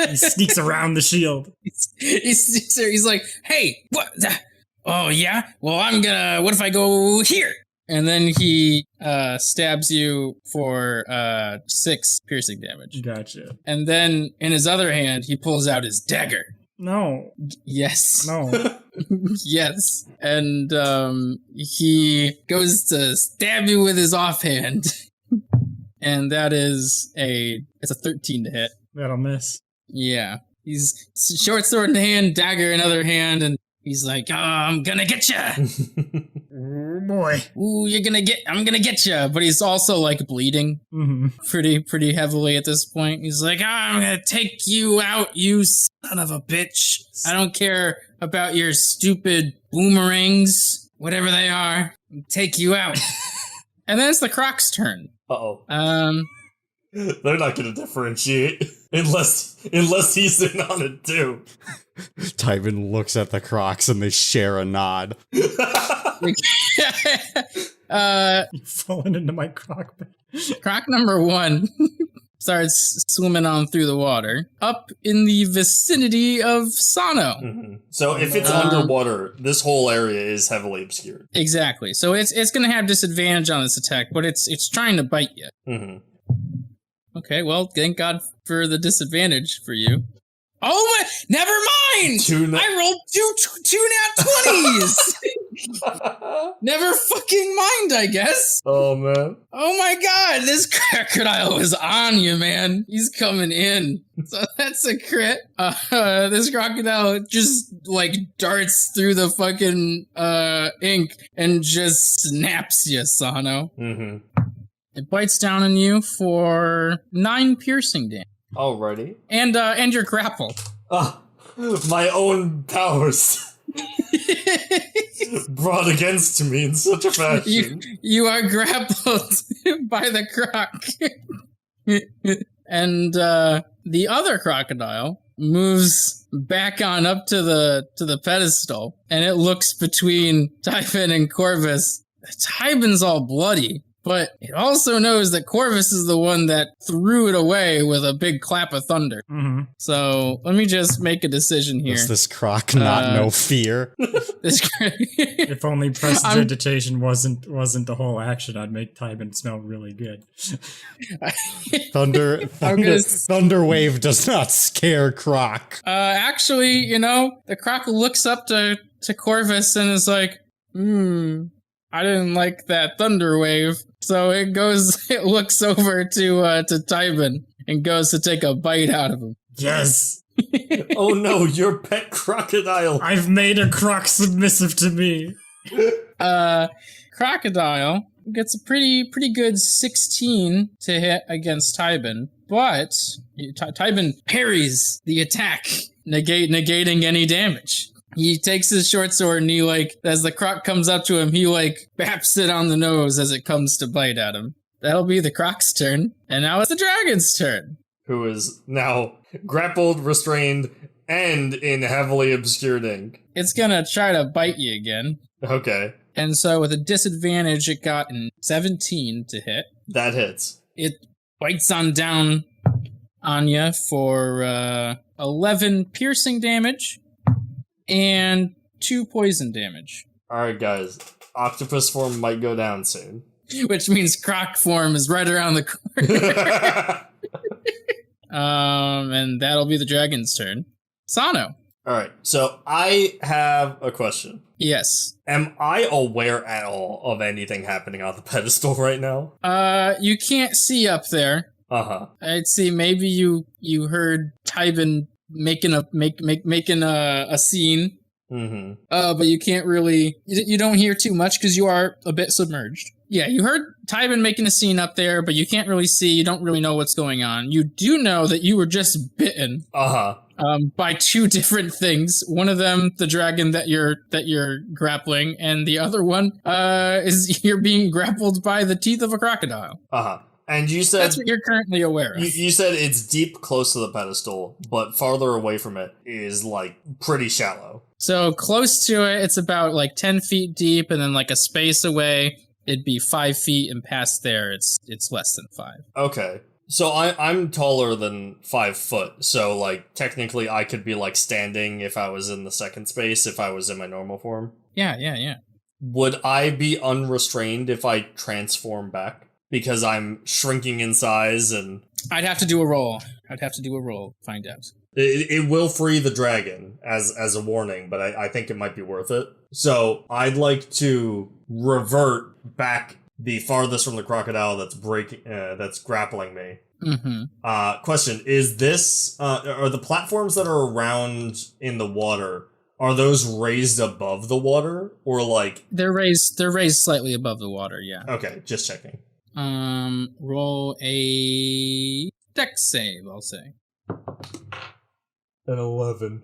He sneaks around the shield. He's like, hey, what? Oh, yeah? Well, what if I go here? And then he stabs you for 6 piercing damage. Gotcha. And then in his other hand, he pulls out his dagger. No. Yes. No. Yes. And he goes to stab you with his offhand. And that is it's a 13 to hit. That'll miss. Yeah. He's short sword in hand, dagger in other hand, and he's like, oh, I'm gonna get you. Oh boy. Ooh, I'm gonna get you. But he's also like bleeding pretty heavily at this point. He's like, I'm gonna take you out, you son of a bitch. I don't care about your stupid boomerangs, whatever they are. I'll take you out. And then it's the Croc's turn. Uh-oh. They're not gonna differentiate unless he's in on it too. Tywin looks at the Crocs and they share a nod. You've fallen into my croc bed. Croc number 1 starts swimming on through the water up in the vicinity of Sano. Mm-hmm. So if it's underwater, this whole area is heavily obscured. Exactly. So it's going to have disadvantage on this attack, but it's trying to bite you. Mm-hmm. Okay, well, thank God for the disadvantage for you. Oh my! Never mind. I rolled two nat 20s. Never fucking mind, I guess. Oh man. Oh my God! This crocodile is on you, man. He's coming in. So that's a crit. This crocodile just like darts through the fucking ink and just snaps you, Sano. Mm-hmm. It bites down on you for 9 piercing damage. Alrighty. And you're grappled. Ah, my own powers brought against me in such a fashion. You are grappled by the croc. And the other crocodile moves back on up to the pedestal, and it looks between Tywin and Corvus. Tywin's all bloody. But it also knows that Corvus is the one that threw it away with a big clap of thunder. Mm-hmm. So let me just make a decision here. Does this croc not know fear? If only prestidigitation wasn't the whole action, I'd make Tywin smell really good. Thunder wave does not scare Croc. Actually, the Croc looks up to Corvus and is like, I didn't like that thunder wave. So it looks over to Tywin and goes to take a bite out of him. Yes. Oh no, your pet crocodile. I've made a croc submissive to me. Crocodile gets a pretty good 16 to hit against Tywin, but Tywin parries the attack, negating any damage. He takes his short sword and he, as the croc comes up to him, he, baps it on the nose as it comes to bite at him. That'll be the croc's turn. And now it's the dragon's turn. Who is now grappled, restrained, and in heavily obscured ink. It's gonna try to bite you again. Okay. And so with a disadvantage, it got an 17 to hit. That hits. It bites on down on you for 11 piercing damage. And 2 poison damage. Alright, guys. Octopus form might go down soon. Which means croc form is right around the corner. And that'll be the dragon's turn. Sano. Alright, so I have a question. Yes. Am I aware at all of anything happening on the pedestal right now? You can't see up there. Uh-huh. I'd see maybe you heard Tywin making a scene. Mm-hmm. But you can't really, you don't hear too much because you are a bit submerged. Yeah, you heard Tywin making a scene up there, but you can't really see. You don't really know what's going on. You do know that you were just bitten. By two different things. One of them, the dragon that you're grappling, and the other one is you're being grappled by the teeth of a crocodile. And you said that's what you're currently aware of. You said it's deep close to the pedestal, but farther away from it is like pretty shallow. So close to it, it's about like 10 feet deep, and then like a space away, it'd be 5 feet, and past there, it's less than 5. Okay. So I'm taller than 5 foot, so like technically I could be like standing if I was in the second space, if I was in my normal form. Yeah. Would I be unrestrained if I transform back? Because I'm shrinking in size and... I'd have to do a roll. Find out. It will free the dragon as a warning, but I think it might be worth it. So I'd like to revert back the farthest from the crocodile that's grappling me. Question, is this, are the platforms that are around in the water, are those raised above the water, or like... They're raised slightly above the water, yeah. Okay, just checking. Roll a dex save, I'll say. An 11.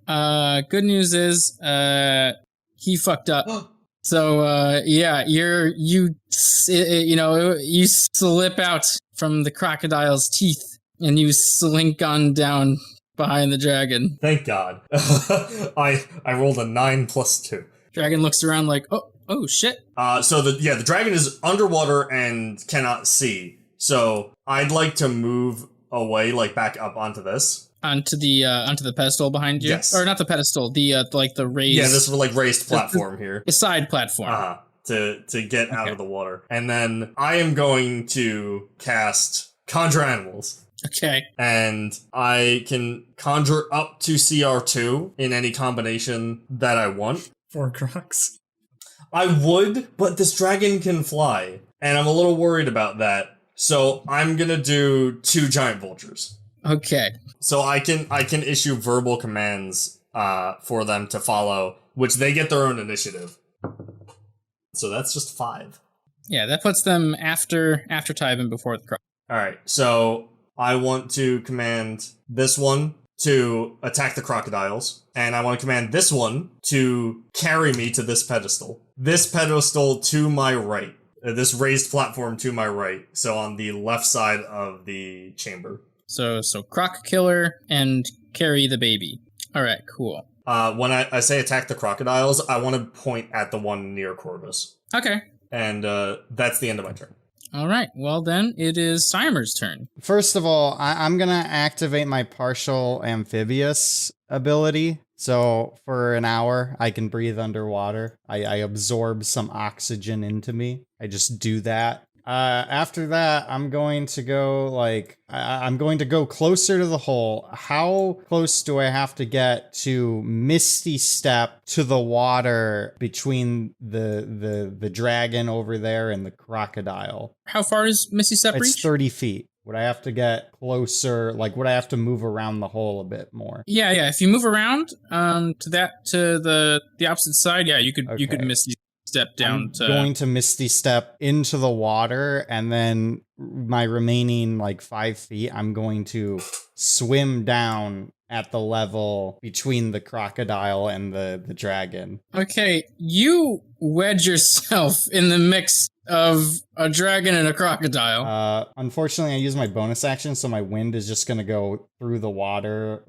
Good news is, he fucked up. So, yeah, you slip out from the crocodile's teeth, and you slink on down behind the dragon. Thank God. I rolled a 9 plus 2. Dragon looks around like, oh shit. So the dragon is underwater and cannot see. So I'd like to move away, like back up onto this. Onto the pedestal behind you? Yes. Or not the pedestal, the raised... Yeah, this like raised platform here. The side platform. To get out of the water. And then I am going to cast Conjure Animals. Okay. And I can conjure up to CR2 in any combination that I want. 4 crocs. I would, but this dragon can fly. And I'm a little worried about that. So I'm gonna do 2 giant vultures. Okay. So I can issue verbal commands for them to follow, which they get their own initiative. So that's just 5. Yeah, that puts them after Tywin before the croc. Alright, so I want to command this one to attack the crocodiles, and I want to command this one to carry me to this pedestal. This pedestal to my right. This raised platform to my right, so on the left side of the chamber. So croc killer and carry the baby. Alright, cool. When I say attack the crocodiles, I want to point at the one near Corvus. Okay. And that's the end of my turn. All right. Well, then it is Simer's turn. First of all, I'm going to activate my partial amphibious ability. So for an hour, I can breathe underwater. I absorb some oxygen into me. I just do that. After that, I'm going to go I'm going to go closer to the hole. How close do I have to get to Misty Step to the water between the dragon over there and the crocodile? How far is Misty Step reach? It's 30 feet. Would I have to get closer? Like, would I have to move around the hole a bit more? Yeah. If you move around to the opposite side, yeah, you could Misty Step down. I'm going to Misty Step into the water, and then my remaining 5 feet, I'm going to swim down at the level between the crocodile and the dragon. Okay, you wedge yourself in the mix of a dragon and a crocodile. Unfortunately, I use my bonus action, so my wind is just going to go through the water,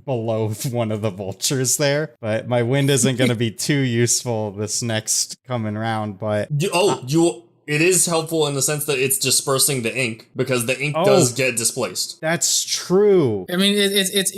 below one of the vultures there. But my wind isn't going to be too useful this next coming round, but... It is helpful in the sense that it's dispersing the ink, because the ink does get displaced. That's true. I mean, it's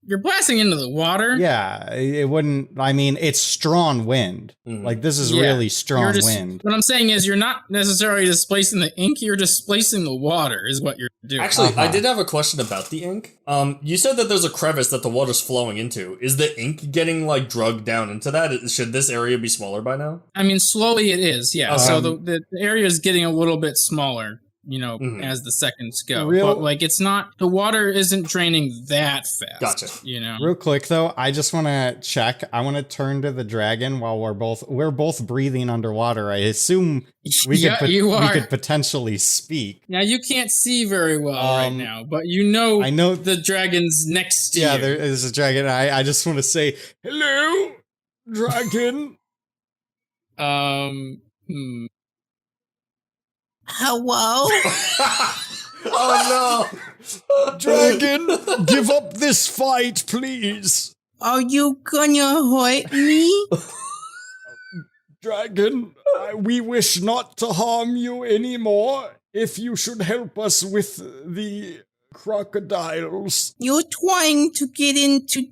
you're blasting into the water. Yeah, it wouldn't. I mean, it's strong wind. Mm-hmm. This is really strong wind. What I'm saying is, you're not necessarily displacing the ink. You're displacing the water. Is what you're doing. Actually, I did have a question about the ink. You said that there's a crevice that the water's flowing into. Is the ink getting drugged down into that? Should this area be smaller by now? I mean, slowly it is. Yeah. So the area is getting a little bit smaller. as the seconds go. Real- But like, it's not, the water isn't draining that fast. Gotcha. Real quick though, I just want to check. I want to turn to the dragon while we're both breathing underwater. I assume we could potentially speak. Now you can't see very well right now, but I know the dragon's next to you. Yeah, there is a dragon. I just want to say hello, dragon. Hello? Oh no! Dragon, give up this fight, please. Are you gonna hurt me? Dragon, we wish not to harm you anymore. If you should help us with the crocodiles. You're trying to get into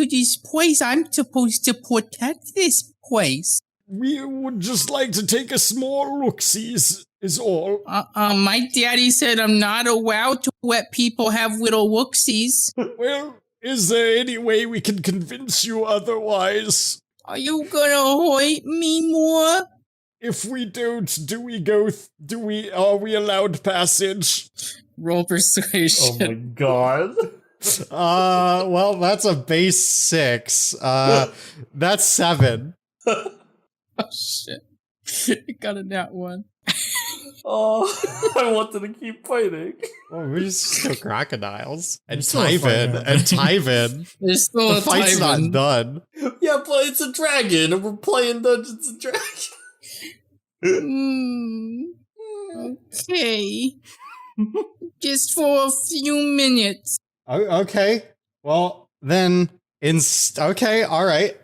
this place. I'm supposed to protect this place. We would just like to take a small look-sees, is all. My daddy said I'm not allowed to let people have little look-sees. Well, is there any way we can convince you otherwise? Are you gonna hurt me more? If we don't, are we allowed passage? Roll persuasion. Oh my god. Well, that's a base 6. That's 7. Oh, shit. I got a nat 1. Oh, I wanted to keep fighting. Well, we're still crocodiles. And Still a fight, Tyven. There's still The a fight's Tyven. not done. Yeah, but it's a dragon, and we're playing Dungeons and Dragons. Okay. Just for a few minutes. Okay. Well, then, okay, alright.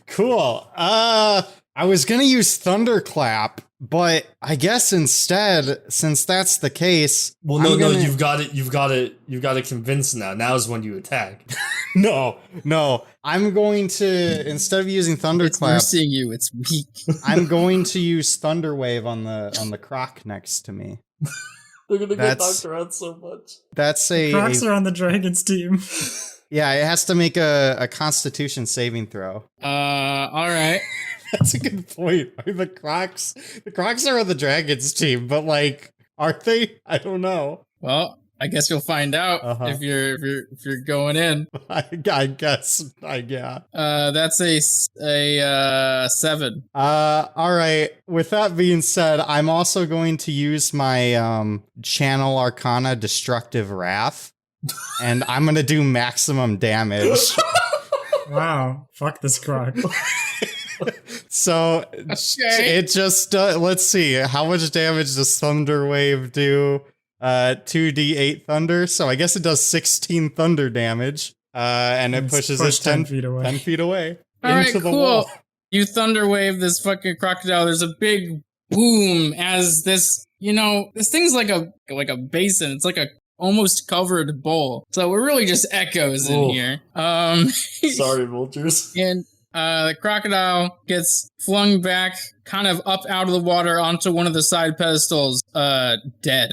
Cool. I was gonna use Thunderclap, but I guess instead, since that's the case, Well, no, you've got to convince now. Now's when you attack. No, I'm going to, instead of using It's Thunderclap, seeing you. It's weak. I'm going to use Thunderwave on the croc next to me. They're gonna get That's- knocked around so much. That's Crocs are on the dragon's team. yeah, it has to make a Constitution saving throw. All right. That's a good point. Are the Crocs are on the Dragons team, but like, are they? I don't know. Well, I guess you'll find out if you're going in. I guess. Yeah. That's a 7. All right. With that being said, I'm also going to use my Channel Arcana Destructive Wrath, and I'm gonna do maximum damage. Wow. Fuck this croc. So it just let's see, how much damage does Thunder Wave do? 2d8 thunder, so I guess it does 16 thunder damage, and it pushes it 10 feet away. 10 feet away All right, into the cool. wall. You thunder wave this fucking crocodile. There's a big boom as this, this thing's like a basin. It's like a almost covered bowl. So it really just echoes in here. Sorry, vultures. And the crocodile gets flung back kind of up out of the water onto one of the side pedestals, dead.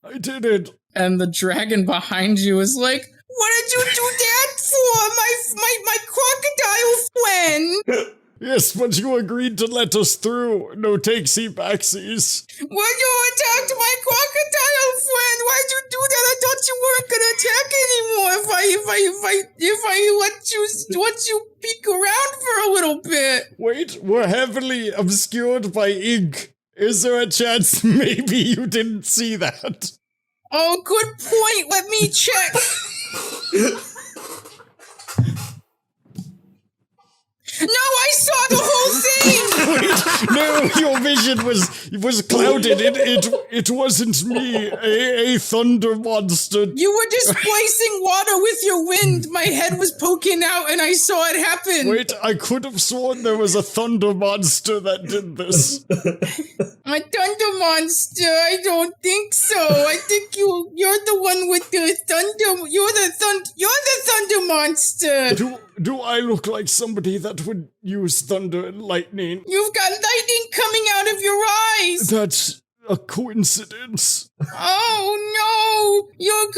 I did it. And the dragon behind you is like, What did you do that for? My crocodile friend. Yes, but you agreed to let us through. No takesy backsies. Why you attacked my crocodile friend? Why'd you do that? I thought you weren't gonna attack anymore. If I let you peek around for a little bit. Wait, we're heavily obscured by ink. Is there a chance maybe you didn't see that? Oh, good point. Let me check. No, I saw the whole thing! Wait, no, your vision was clouded. It wasn't me. A thunder monster. You were displacing water with your wind. My head was poking out and I saw it happen. Wait, I could have sworn there was a thunder monster that did this. A thunder monster? I don't think so. I think you're the one with the thunder. You're the thunder monster. Do I look like somebody that would use thunder and lightning? You've got lightning coming out of your eyes. That's a coincidence. Oh no! You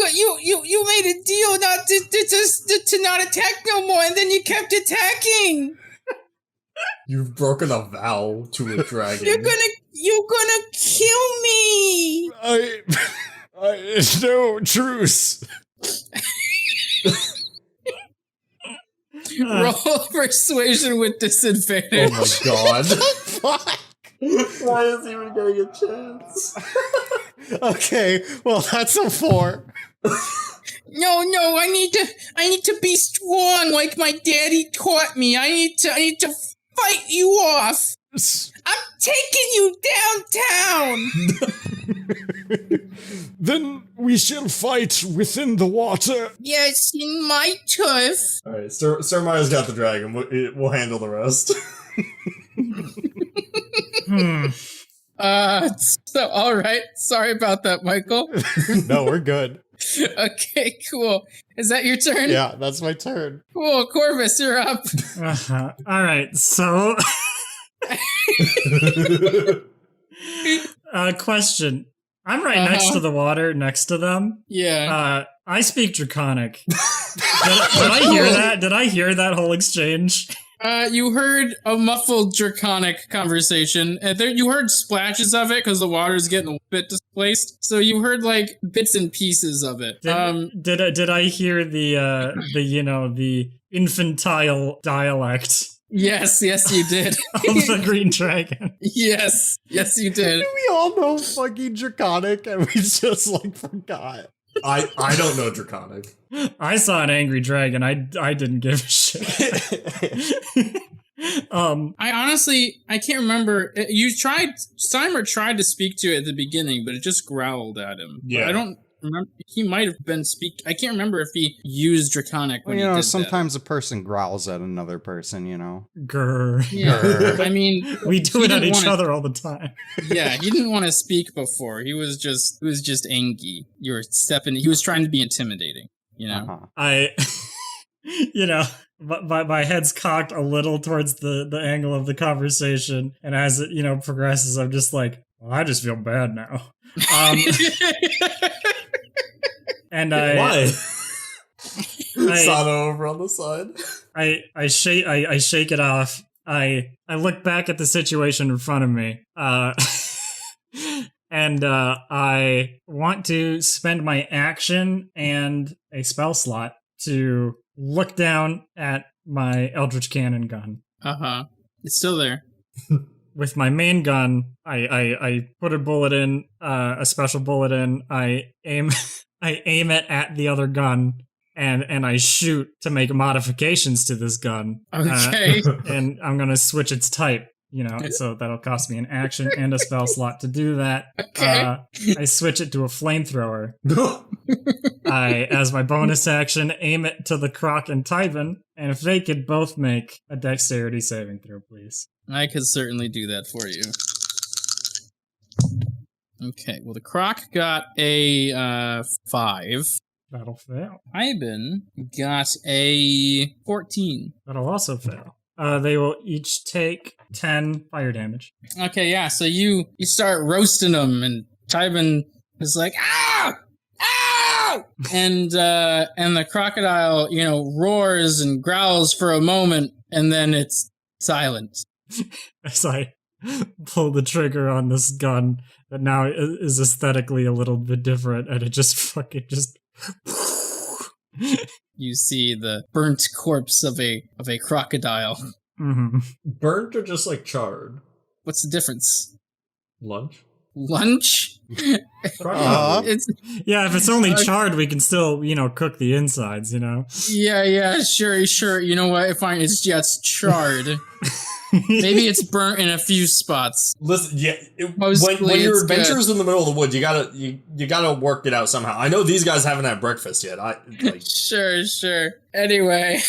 made a deal not to not attack no more, and then you kept attacking. You've broken a vow to a dragon. You're gonna kill me. No, truce. Roll persuasion with disadvantage. Oh my god. Fuck. Why is he even getting a chance? Okay, well that's a 4. No, I need to be strong like my daddy taught me. I need to fight you off. I'm taking you downtown. Then we shall fight within the water. Yes, in my turf. Alright, Sir Maya's got the dragon. We'll handle the rest. So, all right. Sorry about that, Michael. No, we're good. Okay, cool. Is that your turn? Yeah, that's my turn. Cool. Corvus, you're up. All right, so question. I'm right next to the water, next to them. Yeah. I speak Draconic. Did I hear that? Did I hear that whole exchange? You heard a muffled draconic conversation. You heard splashes of it because the water's getting a bit displaced. So you heard like bits and pieces of it. Did I hear the infantile dialect Yes, you did. of the Green Dragon? Yes, you did. We all know fucking Draconic and we just like forgot. I don't know Draconic. I saw an angry dragon. I didn't give a shit. I can't remember. Steimer tried to speak to it at the beginning, but it just growled at him. Yeah. But I don't remember. He might have been I can't remember if he used Draconic when Well, he did sometimes a person growls at another person, Grr. that. Yeah. I mean, We do he it at didn't each wanna- other all the time. Yeah, he didn't want to speak before. He was just angry. He was trying to be intimidating, Uh-huh. I, my head's cocked a little towards the angle of the conversation, and as it progresses, I'm just like, well, I just feel bad now. And Why? Sano over on the side. I shake it off. I look back at the situation in front of me. And I want to spend my action and a spell slot to look down at my Eldritch Cannon gun. Uh-huh. It's still there. With my main gun, I put a bullet in, a special bullet in. I aim it at the other gun, and I shoot to make modifications to this gun. Okay. And I'm gonna switch its type. So that'll cost me an action and a spell slot to do that. Okay. I switch it to a flamethrower. I, as my bonus action, aim it to the Croc and Tybin, and if they could both make a dexterity saving throw, please. I could certainly do that for you. Okay, well, the Croc got a 5. That'll fail. Ivan got a 14. That'll also fail. They will each take 10 fire damage. Okay, yeah, so you start roasting them, and Tybin is like, ow! Ow! And the crocodile, roars and growls for a moment, and then it's silent. As I pull the trigger on this gun that now is aesthetically a little bit different, and it just fucking just... You see the burnt corpse of a crocodile. Mm-hmm. Burnt or just like charred? What's the difference? Lunch? Lunch? It's Yeah, if it's only charred, we can still, cook the insides, yeah, sure. You know what? Fine, it's charred. Maybe it's burnt in a few spots. Listen, yeah. Mostly When your it's adventure good. is in the middle of the woods, you gotta work it out somehow. I know these guys haven't had breakfast yet. Sure. Anyway,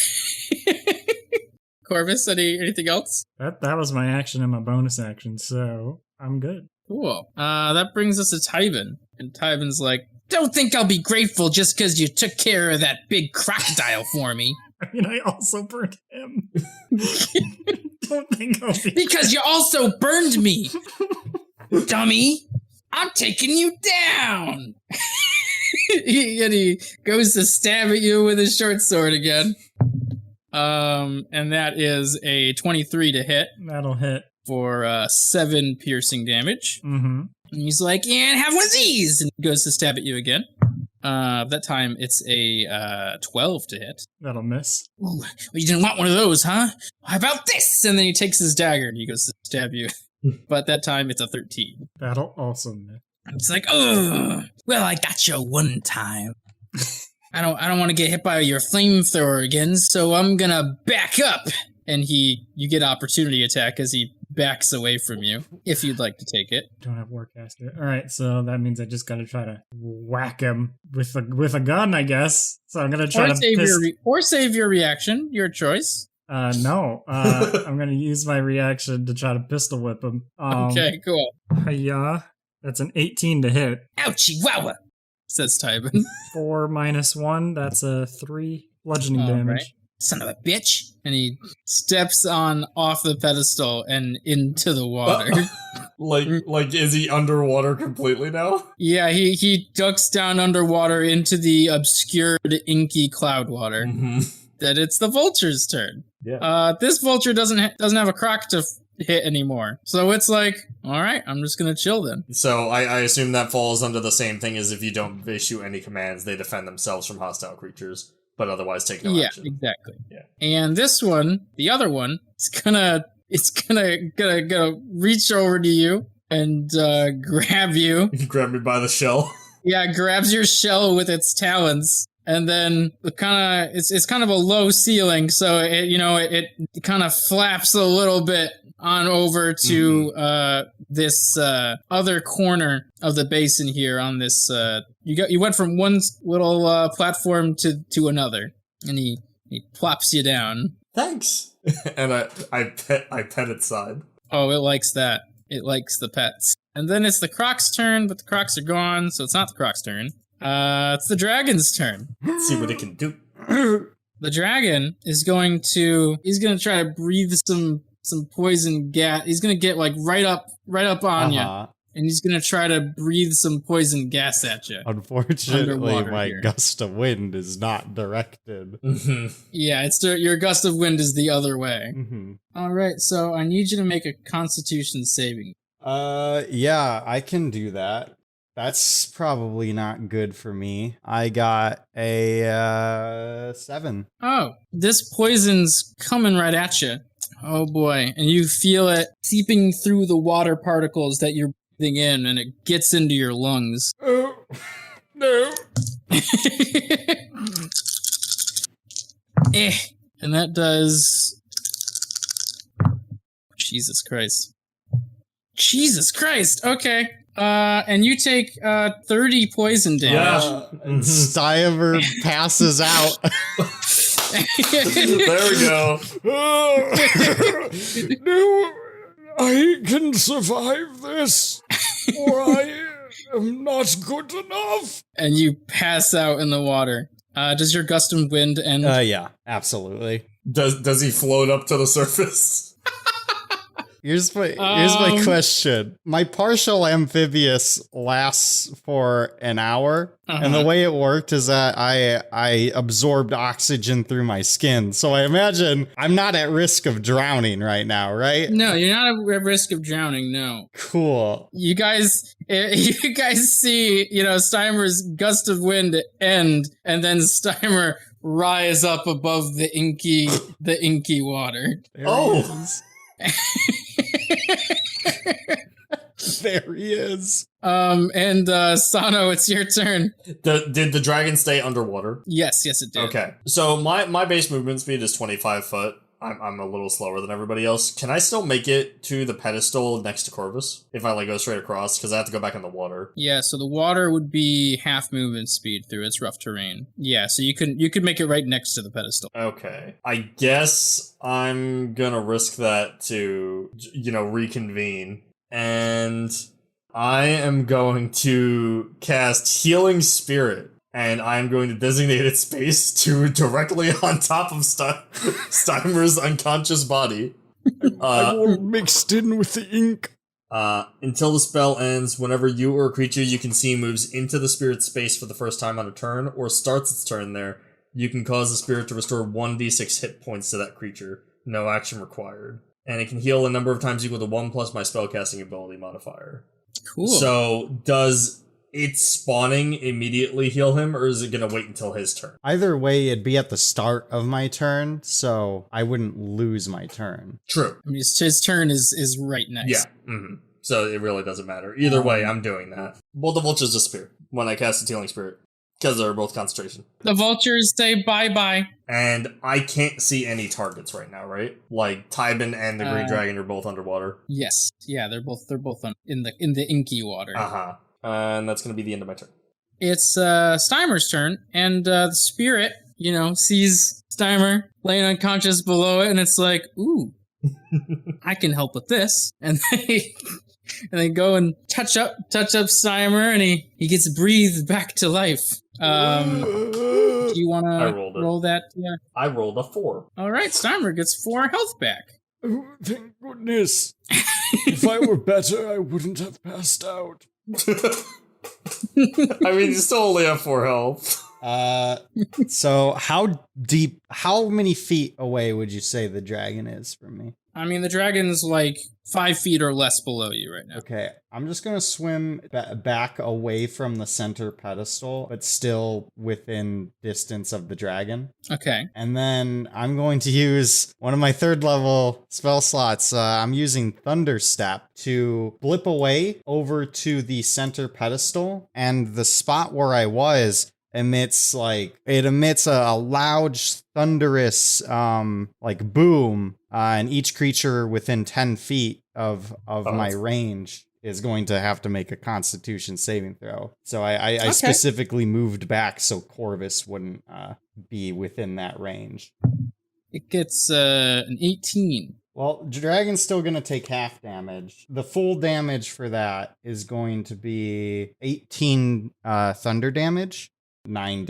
Corvus, anything else? That was my action and my bonus action, so I'm good. Cool. That brings us to Tybin, and Tybin's like, "Don't think I'll be grateful just because you took care of that big crocodile for me." I mean, I also burned him. Don't think I'll be... Because you also burned me, dummy. I'm taking you down. And he goes to stab at you with his short sword again. And that is a 23 to hit That'll hit. for 7 piercing damage. Mm-hmm. And he's like, yeah, have one of these! And he goes to stab at you again. That time it's a 12 to hit. That'll miss. Ooh, well, you didn't want one of those, huh? How about this? And then he takes his dagger and he goes to stab you. But that time it's a 13. That'll also miss. It's like, oh, well, I got you one time. I don't want to get hit by your flamethrower again, so I'm gonna back up. And you get opportunity attack as he backs away from you, if you'd like to take it. Don't have Warcaster. All right, so that means I just gotta try to whack him with a gun, I guess. So I'm gonna try Or save your reaction, your choice. No. I'm gonna use my reaction to try to pistol whip him. Okay, cool. Hiya. That's an 18 to hit. Ouchie wowa, says Tybin. 4 minus 1, that's a 3 bludgeoning damage. Right. Son of a bitch. And he steps off the pedestal and into the water. Like, is he underwater completely now? Yeah, he ducks down underwater into the obscured, inky cloud water. Mm-hmm. That it's the vulture's turn. Yeah. This vulture doesn't have a croc to hit anymore. So it's like, all right, I'm just going to chill then. So I assume that falls under the same thing as if you don't issue any commands, they defend themselves from hostile creatures, but otherwise take no action. Yeah, exactly. Yeah. And this one, the other one, it's gonna reach over to you and grab you. You grab me by the shell. Yeah, grabs your shell with its talons. And then it's kind of a low ceiling, so it kind of flaps a little bit on over to this other corner of the basin here. On this, you went from one little platform to another, and he plops you down. Thanks. And I pet its side. Oh, it likes that. It likes the pets. And then it's the Croc's turn, but the Crocs are gone, so it's not the Croc's turn. It's the dragon's turn. Let's see what it can do. The dragon is going to try to breathe some poison gas. He's going to get like right up on you. And he's going to try to breathe some poison gas at you. Unfortunately, my here. gust of wind is not directed. Mm-hmm. Yeah, your gust of wind is the other way. Mm-hmm. All right, so I need you to make a Constitution saving. Yeah, I can do that. That's probably not good for me. I got a 7. Oh, this poison's coming right at you. Oh boy, and you feel it seeping through the water particles that you're breathing in, and it gets into your lungs. Oh, no. And that does... Jesus Christ. Okay. And you take 30 poison damage. And Steimer passes out. There we go. No, I can survive this, or I am not good enough. And you pass out in the water. Does your gust of wind end? Yeah, absolutely. Does he float up to the surface? Here's my question. My partial amphibious lasts for an hour, and the way it worked is that I absorbed oxygen through my skin. So I imagine I'm not at risk of drowning right now, right? No, you're not at risk of drowning, no. Cool. You guys see, Steimer's gust of wind end, and then Steimer rise up above the inky water. There he is. There he is. And Sano, it's your turn. Did the dragon stay underwater? Yes, it did. Okay. So my base movement speed is 25 foot. I'm a little slower than everybody else. Can I still make it to the pedestal next to Corvus if I go straight across? Because I have to go back in the water. Yeah, so the water would be half movement speed through its rough terrain. Yeah, so you could make it right next to the pedestal. Okay. I guess I'm gonna risk that to, reconvene. And I am going to cast Healing Spirit. And I'm going to designate its space to directly on top of Steimer's unconscious body. I'm all mixed in with the ink. Until the spell ends, whenever you or a creature you can see moves into the spirit's space for the first time on a turn, or starts its turn there, You can cause the spirit to restore 1d6 hit points to that creature. No action required. And it can heal a number of times equal to 1 plus my spellcasting ability modifier. Cool. So, does its spawning immediately heal him, or is it going to wait until his turn? Either way, it'd be at the start of my turn, so I wouldn't lose my turn. True. I mean, his turn is right next. Yeah. Mm-hmm. So it really doesn't matter. Either way, I'm doing that. Well, the vultures disappear when I cast a Healing Spirit, because they're both concentration. The vultures say bye-bye. And I can't see any targets right now, right? Like Tybin and the Green Dragon are both underwater. Yes. Yeah, they're both in the inky water. Uh-huh. And that's going to be the end of my turn. It's Steimer's turn, and the spirit, sees Steimer laying unconscious below it, and it's like, ooh, I can help with this. And they go and touch up Steimer, and he gets breathed back to life. Do you want to roll that? Yeah. I rolled a 4. All right, Steimer gets 4 health back. Oh, thank goodness. If I were better, I wouldn't have passed out. I mean, you still only have 4 health. So how many feet away would you say the dragon is from me? I mean, the dragon's like 5 feet or less below you right now. Okay, I'm just gonna swim back away from the center pedestal, but still within distance of the dragon. Okay. And then I'm going to use one of my 3rd level spell slots. I'm using Thunderstep to blip away over to the center pedestal, and the spot where I was emits a loud thunderous boom, and each creature within 10 feet of my range is going to have to make a Constitution saving throw. So I specifically moved back so Corvus wouldn't be within that range. It gets an 18. Well, Dragon's still going to take half damage. The full damage for that is going to be 18 thunder damage. 9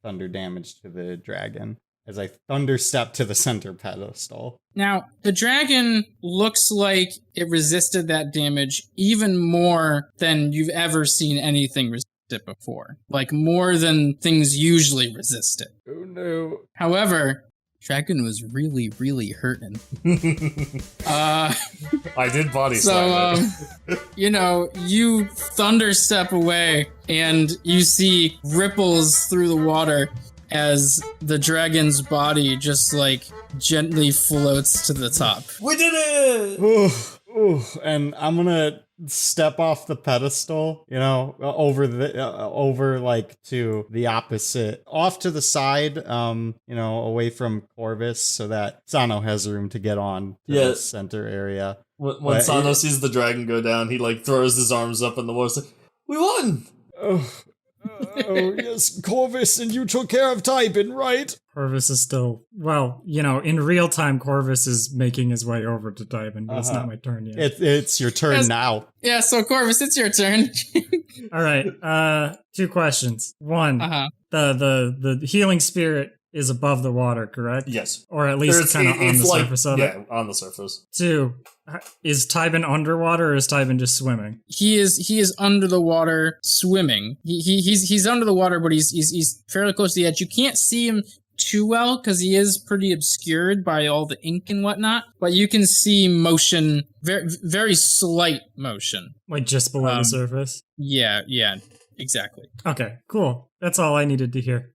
thunder damage to the dragon as I thunderstep to the center pedestal. Now, the dragon looks like it resisted that damage even more than you've ever seen anything resist it before. Like, more than things usually resist it. Oh no. However, dragon was really, really hurting. I did body slam it. You thunder step away and you see ripples through the water as the dragon's body just gently floats to the top. We did it! And I'm gonna step off the pedestal, over to the opposite, off to the side, away from Corvus, so that Sano has room to get on to the center area. When Sano sees the dragon go down, he throws his arms up in the water. We won! Oh, yes, Corvus, and you took care of Tybin, right? Corvus is still, in real time, Corvus is making his way over to Tybin, but it's not my turn yet. It's your turn now. Yeah, so Corvus, it's your turn. All right, 2 questions. One, the healing spirit is above the water, correct? Yes. Or at least kind of on the surface of it? Yeah, on the surface. 2, is Tybin underwater or is Tybin just swimming? He is under the water swimming. He's under the water, but he's fairly close to the edge. You can't see him too well because he is pretty obscured by all the ink and whatnot, but you can see motion, very, very slight motion. Like just below the surface? Yeah, exactly. Okay, cool. That's all I needed to hear.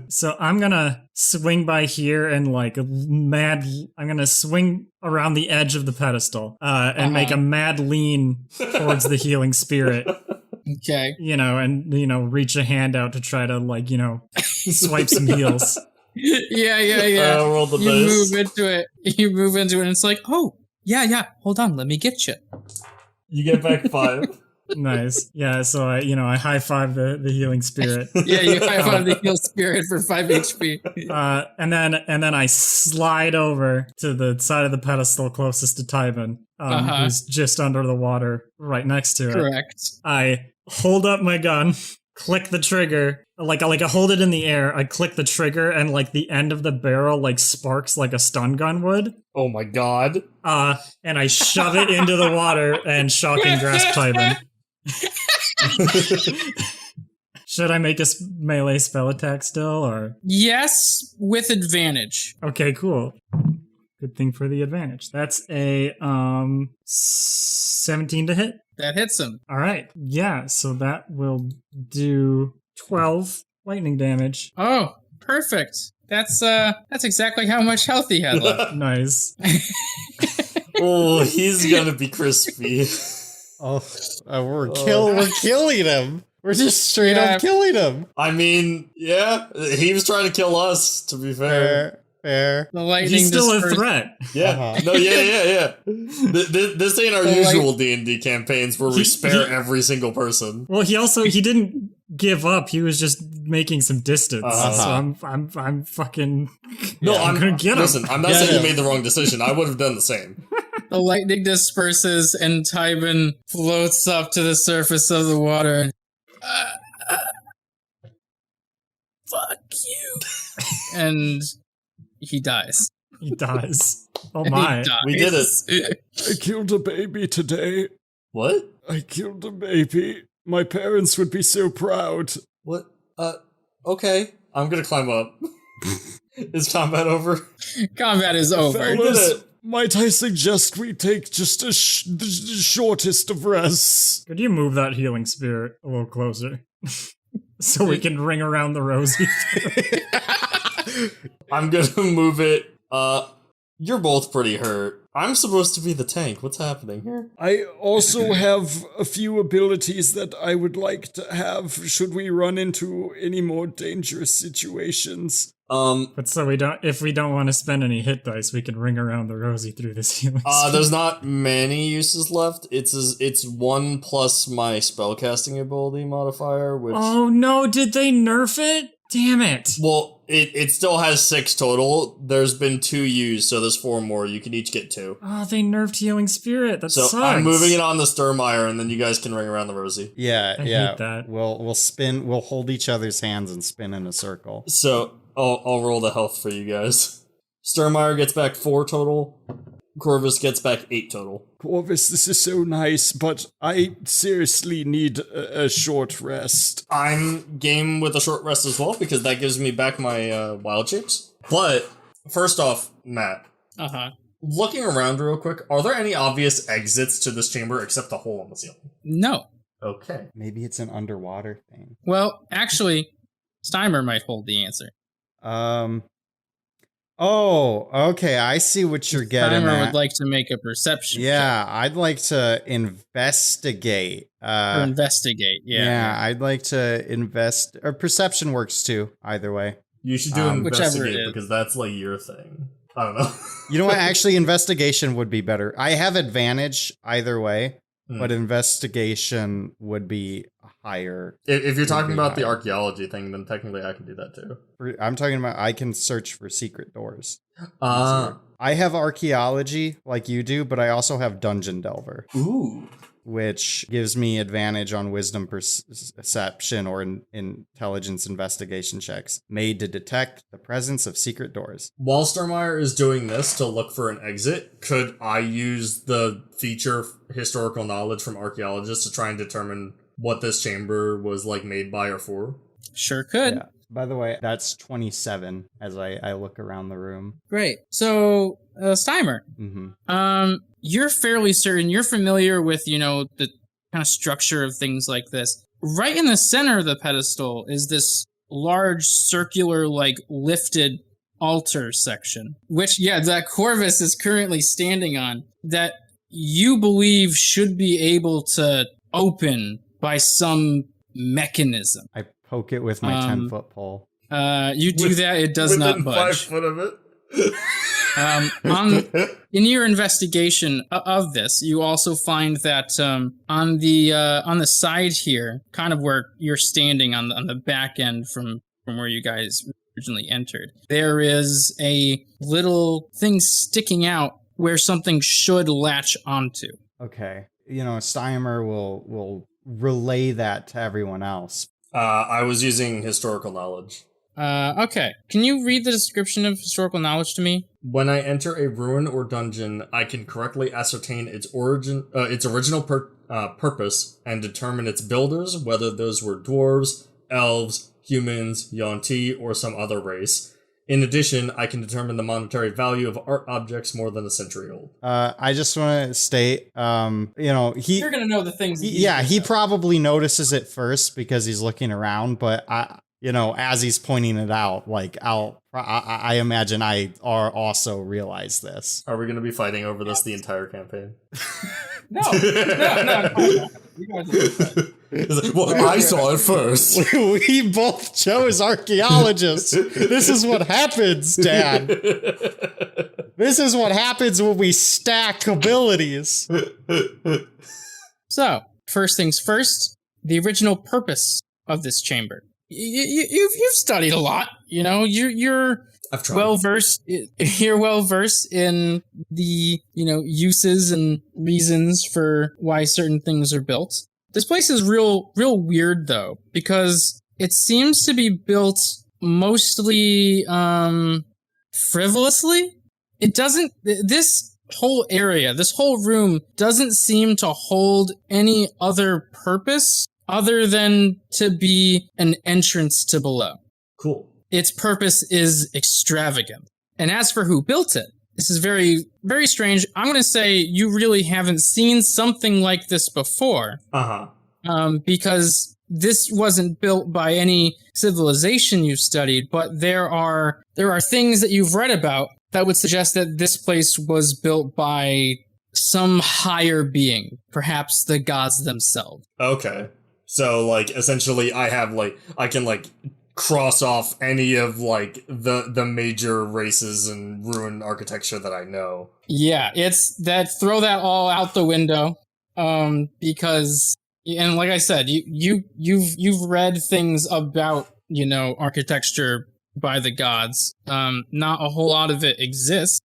So I'm gonna swing by here and I'm gonna swing around the edge of the pedestal and make a mad lean towards the healing spirit. Okay. And reach a hand out to try to swipe some heals. Yeah. Roll the dice. You move into it and it's like, oh, yeah, hold on, let me get you. You get back 5. Nice. Yeah, so I high-five the healing spirit. Yeah, you high-five the heal spirit for 5 HP. And then I slide over to the side of the pedestal closest to Tybin, who's just under the water right next to it. Correct. I hold up my gun, click the trigger, I hold it in the air, I click the trigger, and the end of the barrel sparks like a stun gun would. Oh my god. And I shove it into the water and shocking grasp Tybin. Should I make a melee spell attack still, or? Yes, with advantage. Okay, cool. Good thing for the advantage. That's a 17 to hit. That hits him. All right. Yeah, so that will do 12 lightning damage. Oh, perfect. That's exactly how much health he had left. Nice. Oh, he's gonna be crispy. Oh, we're killing him. We're just straight up killing him. I mean, yeah, he was trying to kill us, to be fair. Fair. The lightning He's still a threat. Yeah. No, yeah. This ain't our usual D&D campaigns where we spare every single person. Well, he didn't give up. He was just making some distance. So I'm fucking. No, I'm gonna get him. Listen, I'm not saying you made the wrong decision. I would have done the same. The lightning disperses and Tybin floats up to the surface of the water. Fuck you. And he dies. He dies. Oh He my. dies. We did it. I killed a baby today. What? I killed a baby. My parents would be so proud. What? Okay. I'm gonna climb up. Is combat over? Combat is over. Fellas, might I suggest we take just the shortest of rests? Could you move that healing spirit a little closer? So we can ring around the rosy. I'm gonna move it. You're both pretty hurt. I'm supposed to be the tank. What's happening here? I also have a few abilities that I would like to have should we run into any more dangerous situations. But so if we don't want to spend any hit dice, we can ring around the rosy through this healing spirit. There's not many uses left. It's 1 plus my spellcasting ability modifier, which... Oh no, did they nerf it? Damn it. Well, it still has 6 total. There's been 2 used, so there's 4 more. You can each get 2. Oh, they nerfed healing spirit. That So sucks. I'm moving it on the Sturmire, and then you guys can ring around the rosy. Yeah, I yeah. hate that. We'll spin. We'll hold each other's hands and spin in a circle. So I'll roll the health for you guys. Sturmire gets back 4 total. Corvus gets back 8 total. Corvus, this is so nice, but I seriously need a short rest. I'm game with a short rest as well, because that gives me back my wild shapes. But, first off, Matt, Uh-huh. looking around real quick, are there any obvious exits to this chamber except the hole on the ceiling? No. Okay. Maybe it's an underwater thing. Well, actually, Steimer might hold the answer. Oh, okay. I see what you're getting Steimer at. would like to make a perception Yeah, I'd like to investigate. check or investigate. Yeah, I'd like to invest. Or perception works too. Either way. You should do Whichever it investigate, is. because that's like your thing. I don't know. You know what? Actually, investigation would be better. I have advantage either way, but investigation would be higher. If you're talking about the higher. archaeology thing, then technically I can do that too. I'm talking about I can search for secret doors. Ah. I have archaeology like you do, but I also have dungeon delver, Ooh. which gives me advantage on wisdom perception or intelligence investigation checks made to detect the presence of secret doors. While Sturmire is doing this to look for an exit, could I use the feature historical knowledge from archaeologists to try and determine what this chamber was like made by or for? Sure could. Yeah. By the way, that's 27 as I look around the room. Great. So, Steimer, you're fairly certain, you're familiar with, the kind of structure of things like this. Right in the center of the pedestal is this large circular, lifted altar section, which, that Corvus is currently standing on, that you believe should be able to open by some mechanism. I poke it with my 10-foot pole. You do that, it does not Within budge. 5 foot of it? In your investigation of this, you also find that on the side here, kind of where you're standing on the back end from where you guys originally entered, there is a little thing sticking out where something should latch onto. Okay. Steimer will relay that to everyone else. I was using historical knowledge. Okay. Can you read the description of historical knowledge to me? When I enter a ruin or dungeon, I can correctly ascertain its original purpose, and determine its builders, whether those were dwarves, elves, humans, Yuan-Ti, or some other race. In addition, I can determine the monetary value of art objects more than a century old. I just want to state, You're gonna know the things. he probably notices it first because he's looking around, but as he's pointing it out, like I imagine I also realize this. Are we going to be fighting over this the entire campaign? No. You guys Well, I saw it first. We both chose archaeologists. This is what happens, Dad. This is what happens when we stack abilities. So, first things first, the original purpose of this chamber. You've studied a lot. You're I've tried. well versed. You're well versed in the uses and reasons for why certain things are built. This place is real weird though, because it seems to be built mostly frivolously. It doesn't. This whole area, this whole room, doesn't seem to hold any other purpose other than to be an entrance to below. Cool. Its purpose is extravagant. And as for who built it, this is very, very strange. I'm going to say you really haven't seen something like this before. Because this wasn't built by any civilization you've studied, but there are things that you've read about that would suggest that this place was built by some higher being, perhaps the gods themselves. Okay. So, essentially, I can cross off any of, the major races and ruined architecture that I know. Yeah, it's that, throw that all out the window, because, and like I said, you've read things about, architecture by the gods. Not a whole lot of it exists,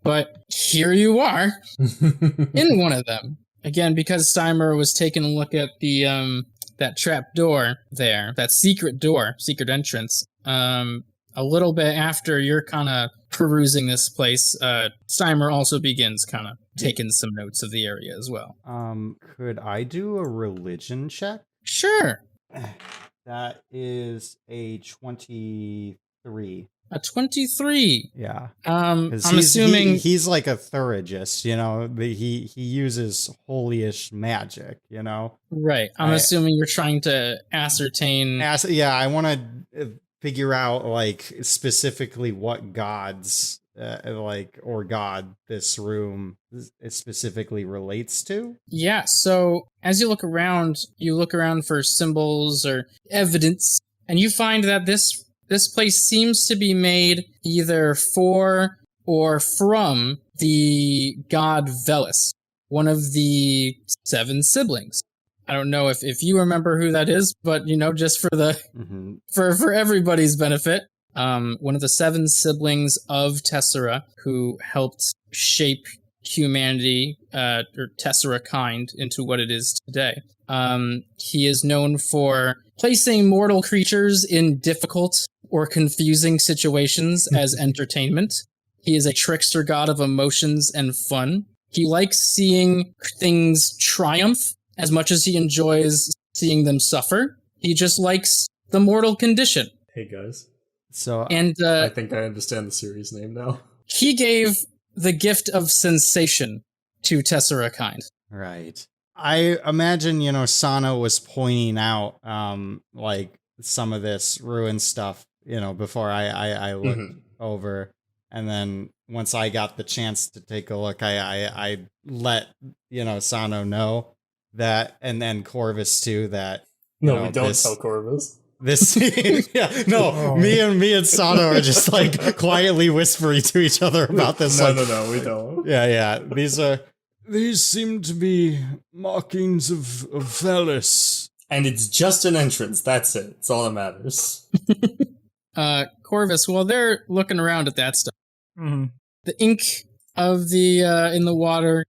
but here you are, in one of them. Again, because Steimer was taking a look at the that trap door there, that secret entrance, a little bit after you're kind of perusing this place, Steimer also begins kind of taking some notes of the area as well. Could I do a religion check? Sure. That is a 23. A 23. Yeah. I'm assuming he's like a Thurigist, he uses holyish magic, Right. I'm assuming you're trying to ascertain. I want to figure out specifically what gods or god this room specifically relates to. Yeah. So as you look around for symbols or evidence, and you find that this place seems to be made either for or from the god Velis, one of the 7 siblings. I don't know if you remember who that is, but just for the for everybody's benefit, one of the 7 siblings of Tessera who helped shape humanity or Tessera kind into what it is today. He is known for placing mortal creatures in difficult or confusing situations as entertainment. He is a trickster god of emotions and fun. He likes seeing things triumph as much as he enjoys seeing them suffer. He just likes the mortal condition. Hey guys. So, and I think I understand the series name now. He gave the gift of sensation to Tessera kind. Right. I imagine, Sano was pointing out, some of this ruined stuff, before I looked over. And then once I got the chance to take a look, I let, Sano know that, and then Corvus too, that. No, we don't tell Corvus. This, me and Sano are just quietly whispering to each other about this. No, we don't. Yeah. These seem to be markings of Velis. And it's just an entrance. That's it. It's all that matters. Corvus, while they're looking around at that stuff, the ink of the in the water,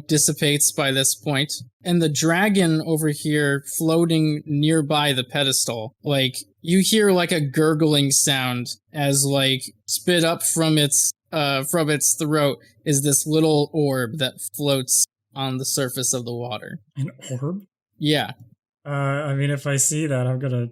dissipates by this point, and the dragon over here floating nearby the pedestal, you hear a gurgling sound as spit up from its throat is this little orb that floats on the surface of the water. An orb? Yeah. If I see that, I'm gonna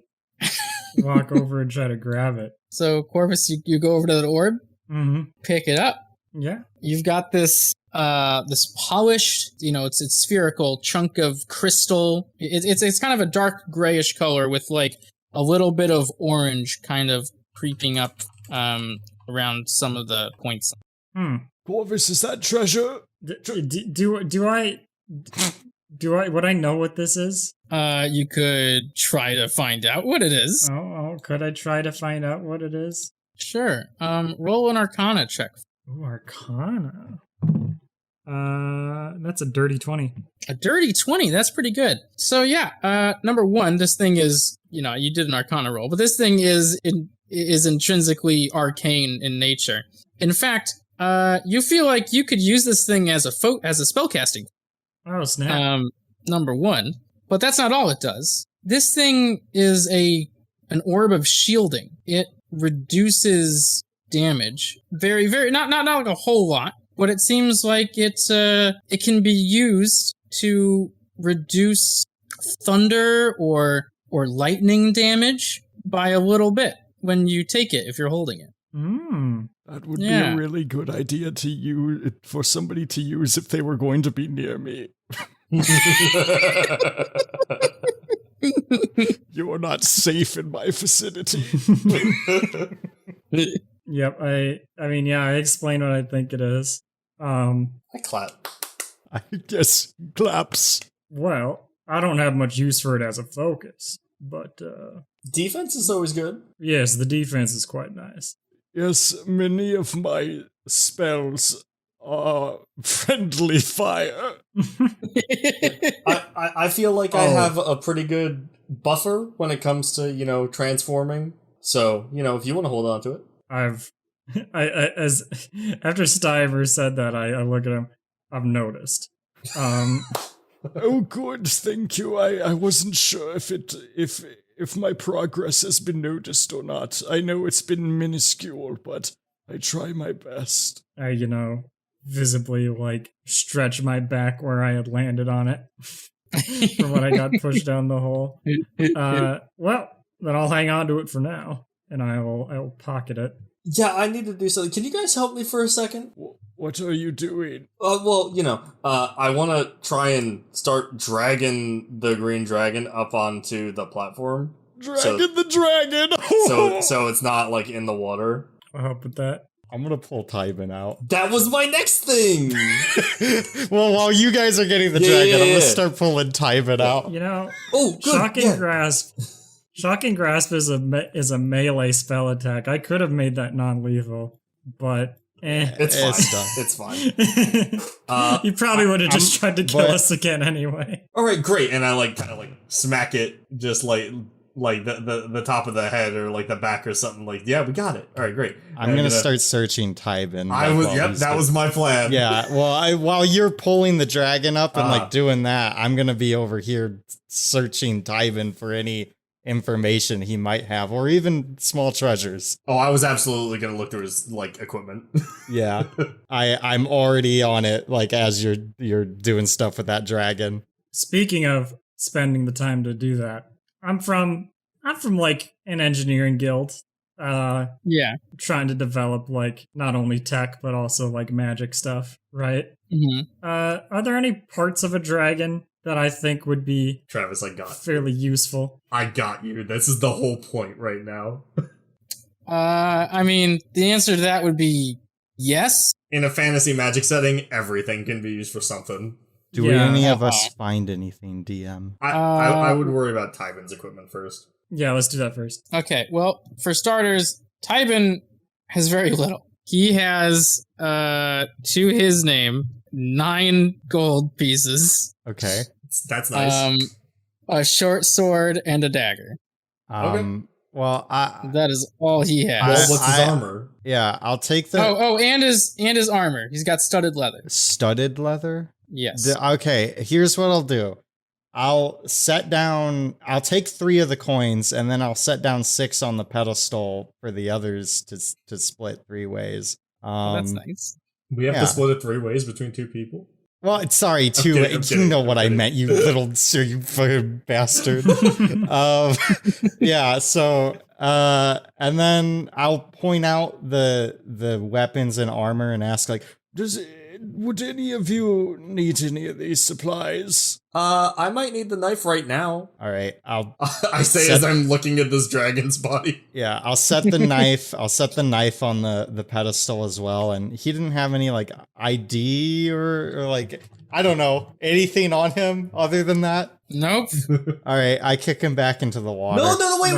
Walk over and try to grab it. So, Corvus, you go over to the orb, Mm-hmm. pick it up. Yeah. You've got this this polished, it's spherical chunk of crystal. It's kind of a dark grayish color with like a little bit of orange kind of creeping up around some of the points. Corvus, is that treasure? Would I know what this is? You could try to find out what it is. Oh, could I try to find out what it is? Sure. Roll an Arcana check. Ooh, Arcana. That's a dirty 20. A dirty 20, that's pretty good. So yeah, number one, this thing is, you did an Arcana roll, but this thing is intrinsically arcane in nature. In fact, you feel like you could use this thing as a spellcasting. Oh, snap. Number one. But that's not all it does. This thing is an orb of shielding. It reduces damage. Very, very, not like a whole lot, but it seems like it can be used to reduce thunder or lightning damage by a little bit when you take it, if you're holding it. That would be a really good idea to use for somebody to use if they were going to be near me. You are not safe in my vicinity. Yep, I explained what I think it is. I clap. I guess claps. Well, I don't have much use for it as a focus, but Defense is always good. yes, the defense is quite nice. Yes, many of my spells are friendly fire. I feel like I have a pretty good buffer when it comes to, transforming. So, if you want to hold on to it. As after Stiver said that, I look at him. I've noticed. Oh, good, thank you. I wasn't sure if my progress has been noticed or not. I know it's been minuscule, but I try my best. I, visibly stretch my back where I had landed on it from when I got pushed down the hole. Well, then I'll hang on to it for now, and I will pocket it. Yeah, I need to do something. Can you guys help me for a second? What are you doing? Well, I want to try and start dragging the green dragon up onto the platform. The dragon! so it's not in the water. I'll help with that. I'm gonna pull Tybin out. That was my next thing! Well, while you guys are getting the dragon, I'm gonna start pulling Tybin out. Oh, good. Shocking Grasp. Shocking Grasp is a melee spell attack. I could have made that non-lethal, but It's fine. You probably would have just tried to kill us again anyway. All right, great. And I kind of smack it just the top of the head or the back or something. Yeah, we got it. All right, great. I'm gonna start searching Tybin. That was my plan. Yeah. Well, while you're pulling the dragon up and doing that, I'm gonna be over here searching Tybin for any information he might have, or even small treasures. Oh, I was absolutely gonna look through his equipment. Yeah, I'm already on it. As you're doing stuff with that dragon. Speaking of spending the time to do that, I'm from an engineering guild. Trying to develop not only tech but also magic stuff, right? Mm-hmm. Are there any parts of a dragon that I think would be Travis, I got fairly useful? I got you. This is the whole point right now. I mean, the answer to that would be yes. In a fantasy magic setting, everything can be used for something. Do any of us find anything, DM? I would worry about Tybin's equipment first. Yeah, let's do that first. Okay, well, for starters, Tybin has very little. He has, to his name, 9 gold pieces. Okay. That's nice. A short sword and a dagger. Okay. Well, that is all he has. Well, what's his armor? Yeah, I'll take the... and his armor. He's got studded leather. Studded leather? Yes. Okay, here's what I'll do. I'll take 3 of the coins, and then I'll set down 6 on the pedestal for the others to split 3 ways. That's nice. We have to split it 3 ways between 2 people? Well, sorry, too. I'm kidding, You know I'm what I kidding. meant, you little, you fucking bastard. Yeah, so, and then I'll point out the weapons and armor and ask, like, Would any of you need any of these supplies? I might need the knife right now. all right, I say as I'm looking at this dragon's body. yeah, I'll set the knife. I'll set the knife on the pedestal as well. And he didn't have any like ID or like I don't know anything on him other than that. Nope. All right, I kick him back into the water. No, wait.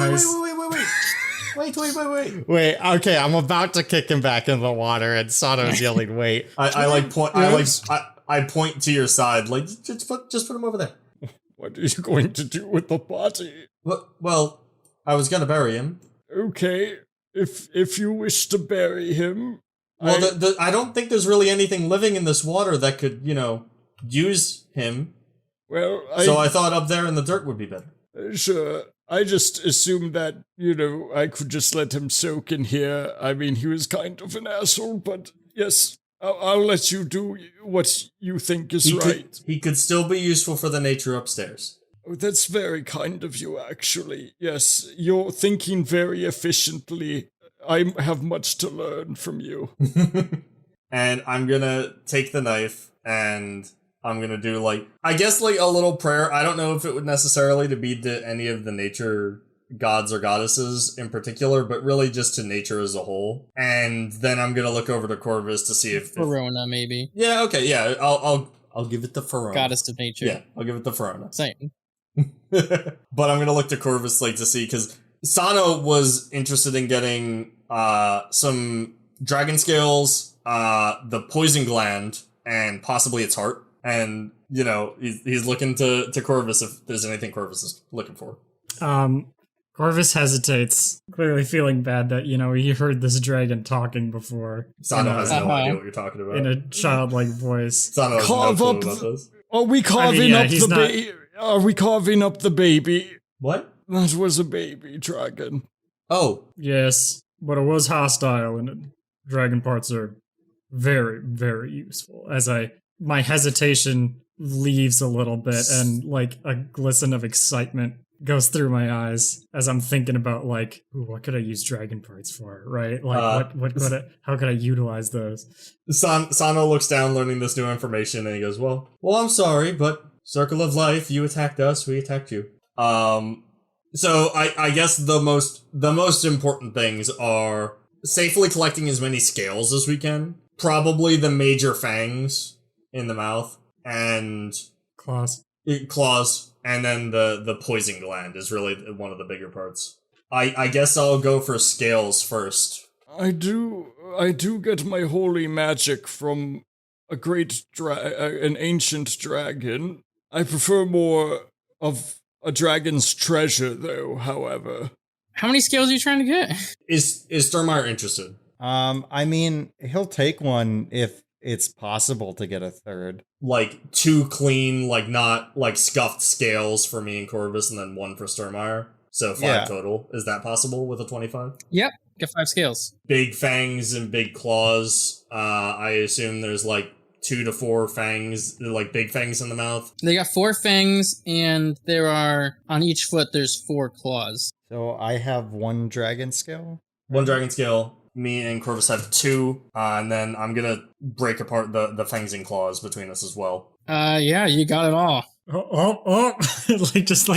Wait, okay, I'm about to kick him back into the water, and Sano's yelling, "Wait!" I point to your side, like just put him over there. What are you going to do with the body? Well, I was gonna bury him. Okay, if you wish to bury him, Well, I don't think there's really anything living in this water that could, use him. well, So I thought up there in the dirt would be better. Sure. I just assumed that, I could just let him soak in here. I mean, he was kind of an asshole, but yes, I'll let you do what you think is right. He could still be useful for the nature upstairs. Oh, that's very kind of you, actually. Yes, you're thinking very efficiently. I have much to learn from you. And I'm gonna take the knife and I'm gonna do I guess a little prayer. I don't know if it would necessarily to be to any of the nature gods or goddesses in particular, but really just to nature as a whole. And then I'm gonna look over to Corvus to see if Verona, maybe. yeah, okay, yeah, I'll give it the Verona. Goddess of nature. Yeah, I'll give it the Verona. Same. But I'm gonna look to Corvus to see, because Sano was interested in getting some dragon scales, the poison gland, and possibly its heart. And he's looking to Corvus if there's anything Corvus is looking for. Corvus hesitates, clearly feeling bad that, he heard this dragon talking before. Sano has no idea what you're talking about. In a childlike voice. Sano has no clue about this. Are we carving up he's the baby? Are we carving up the baby? What? That was a baby dragon. Oh. Yes, but it was hostile, and dragon parts are very, very useful. My hesitation leaves a little bit, and a glisten of excitement goes through my eyes as I'm thinking about ooh, what could I use dragon parts for, right? How could I utilize those? Sano looks down, learning this new information, and he goes, well, I'm sorry, but Circle of Life, you attacked us, we attacked you. So I guess the most important things are safely collecting as many scales as we can. Probably the major fangs in the mouth and claws, and then the poison gland is really one of the bigger parts. I guess I'll go for scales first. I do get my holy magic from an ancient dragon. I prefer more of a dragon's treasure, though, however. How many scales are you trying to get? Is Sturmire interested? I mean, he'll take one if it's possible to get a third. 2 clean, not scuffed scales for me and Corvus, and then 1 for Sturmire. So 5 total. Is that possible with a 25? Yep, get 5 scales. Big fangs and big claws. I assume there's 2 to 4 fangs, big fangs in the mouth. They got 4 fangs, and there are, on each foot, there's 4 claws. So I have 1 dragon scale? 1 dragon scale. Me and Corvus have 2, and then I'm gonna break apart the fangs and claws between us as well. Yeah, you got it all. Oh. just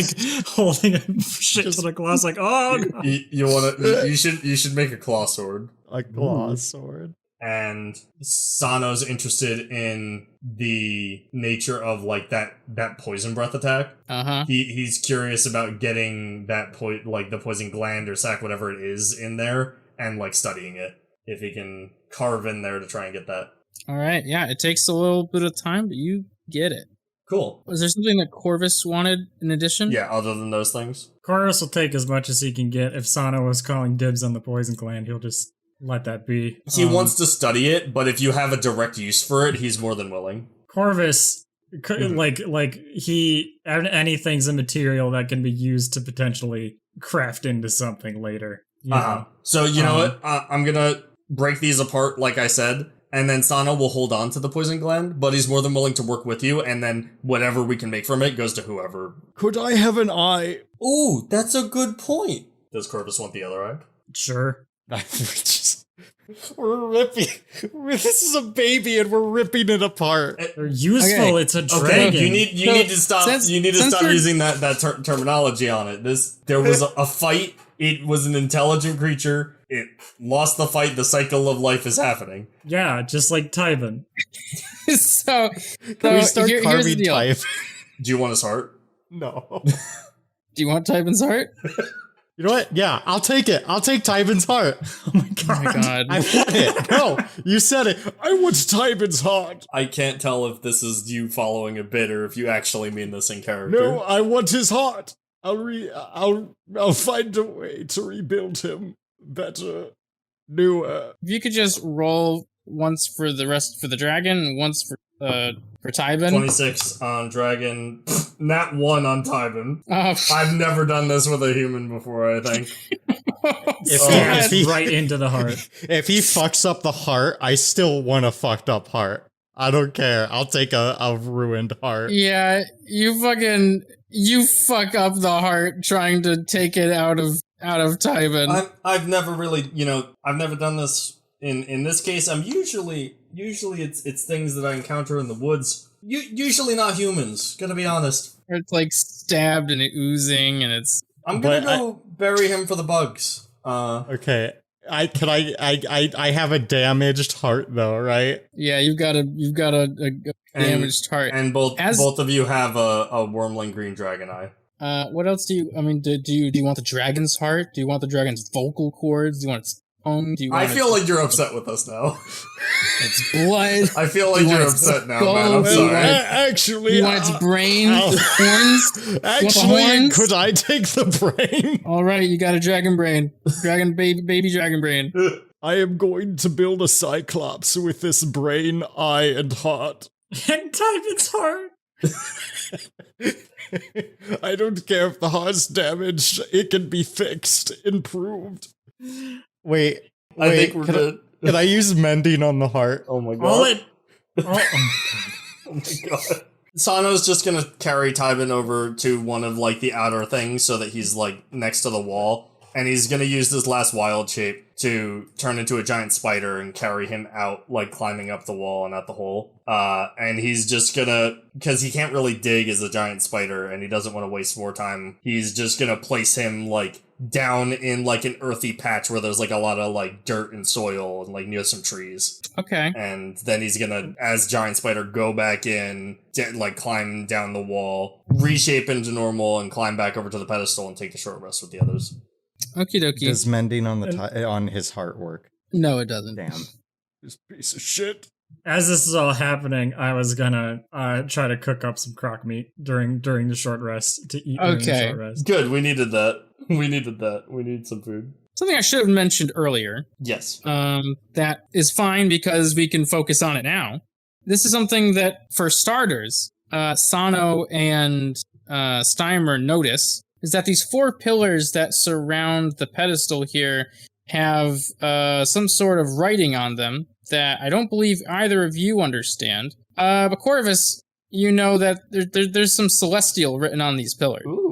holding a shit to the claws, oh. You should make a claw sword. A claw sword. And Sano's interested in the nature of that poison breath attack. He's curious about getting that the poison gland or sac, whatever it is, in there and studying it. If he can carve in there to try and get that. All right, yeah, it takes a little bit of time, but you get it. Cool. Was there something that Corvus wanted in addition? Yeah, other than those things. Corvus will take as much as he can get. If Sano is calling dibs on the poison gland, he'll just let that be. He wants to study it, but if you have a direct use for it, he's more than willing. Corvus, anything's a material that can be used to potentially craft into something later. So you know what? I'm gonna break these apart, like I said, and then Sana will hold on to the poison gland, but he's more than willing to work with you, and then whatever we can make from it goes to whoever. Could I have an eye? Ooh, that's a good point. Does Corvus want the other eye? Sure. We're ripping. This is a baby, and we're ripping it apart. They're useful. Okay. It's a Okay, dragon. you need to stop. since Stop we're- using that terminology on it. There was a fight. It was an intelligent creature. It lost the fight. The cycle of life is happening. Yeah, just like Tywin. So Can we start here's the carving deal. type? Do you want his heart? No. Do you want Tywin's heart? You know what? Yeah, I'll take it. I'll take Tywin's heart. Oh my Oh god. my god. I want it. No, you said it. I want Tywin's heart. I can't tell if this is you following a bit or if you actually mean this in character. No, I want his heart. I'll find a way to rebuild him better, newer. If you could just roll once for the dragon, and once for Tywin. 26 on dragon. Nat 1 on Tywin. Oh, I've never done this with a human before, I think. Stabs if he- right into the heart. If he fucks up the heart, I still want a fucked up heart. I don't care. I'll take a ruined heart. yeah, you fuck up the heart trying to take it out of Tywin. I've never really, I've never done this in this case. I'm usually it's things that I encounter in the woods. Usually not humans, gonna be honest. Or it's like stabbed and oozing, and it's I'm gonna But go bury him for the bugs. Okay. I have a damaged heart though, right? yeah. You've got a damaged heart. And both As- of you have a wormling green dragon eye. What else do you? I mean, do you want the dragon's heart? Do you want the dragon's vocal cords? Do you want its tongue? Do you want I feel like you're upset with us now. its blood? I feel Do like you you're want its upset now, skull? man. I'm Do you sorry. want its- Actually, You want its brain, Ow. its horns? actually, horns? could I take the brain? All right, you got a dragon brain, baby dragon brain. I am going to build a cyclops with this brain, eye, and heart. And Tywin's heart. I don't care if the heart's damaged. It can be fixed, improved. Wait. I think we're can good. Can I use mending on the heart? Oh my god. All it. Oh, Oh my god. Sano's just gonna carry Tywin over to one of like the outer things so that he's like next to the wall. And he's gonna use this last wild shape to turn into a giant spider and carry him out, like climbing up the wall and out the hole. And he's just gonna, because he can't really dig as a giant spider and he doesn't want to waste more time, he's just gonna place him like down in like an earthy patch where there's like a lot of like dirt and soil and like near some trees. Okay. And then he's gonna, as giant spider, go back in, like climb down the wall, reshape into normal, and climb back over to the pedestal and take the short rest with the others. Okie dokie. Does mending on on his heart work? No, it doesn't. Damn. This piece of shit. as this is all happening, I was gonna try to cook up some crock meat during the short rest to eat during the Okay. short rest. Good, we needed that. We need some food. Something I should have mentioned earlier. Yes. That is fine because we can focus on it now. This is something that, for starters, Sano and Steimer notice, is that these 4 pillars that surround the pedestal here have some sort of writing on them that I don't believe either of you understand. But Corvus, you know that there's some celestial written on these pillars. Ooh.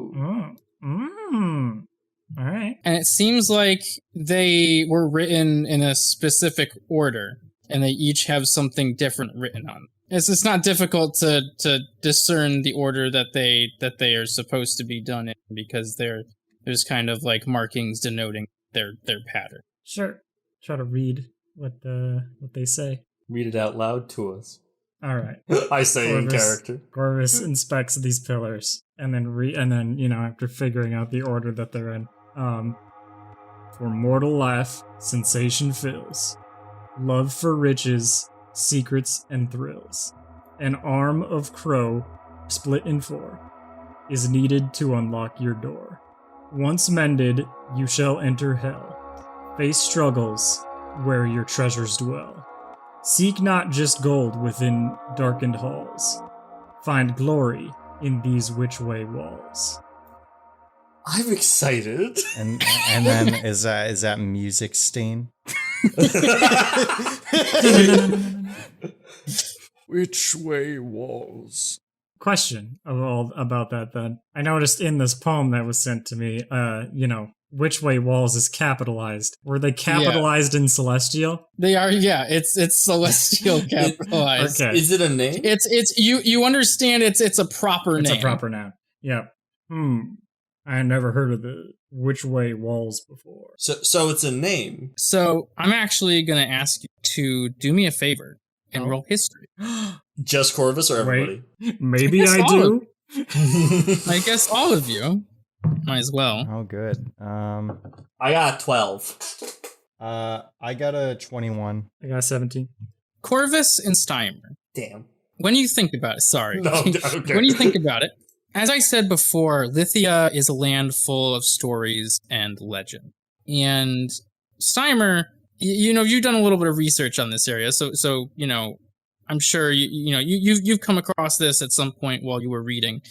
All right. And it seems like they were written in a specific order, and they each have something different written on them. It's not difficult to discern the order that they are supposed to be done in, because there's kind of like markings denoting their pattern. Sure. Try to read what they say. Read it out loud to us. All right. I say in Corvus. character. Corvus inspects these pillars and then after figuring out the order that they're in, for mortal life, sensation fills, love for riches, secrets and thrills. An arm of crow, split in 4, is needed to unlock your door. Once mended, you shall enter hell. Face struggles where your treasures dwell. Seek not just gold within darkened halls. Find glory in these witchway walls. I'm excited. And then is that music stain? Which way walls? Question about that then. I noticed in this poem that was sent to me, which way walls is capitalized. Were they capitalized in Celestial? They are, yeah. It's celestial capitalized. Okay. Is it a name? It's you understand it's a proper It's name. a proper noun. Yeah. I had never heard of the which way walls before. So it's a name. So I'm actually gonna ask you to do me a favor and roll history. Just Corvus or everybody? Wait, maybe I I guess do. I guess all of you might as well. Oh, good. I got 12. I got a 21. I got 17. Corvus and Steimer. Damn. When you think about it, sorry. No, okay. When you think about it, as I said before, Lithia is a land full of stories and legend. And Steimer, you've done a little bit of research on this area, so I'm sure you've come across this at some point while you were reading.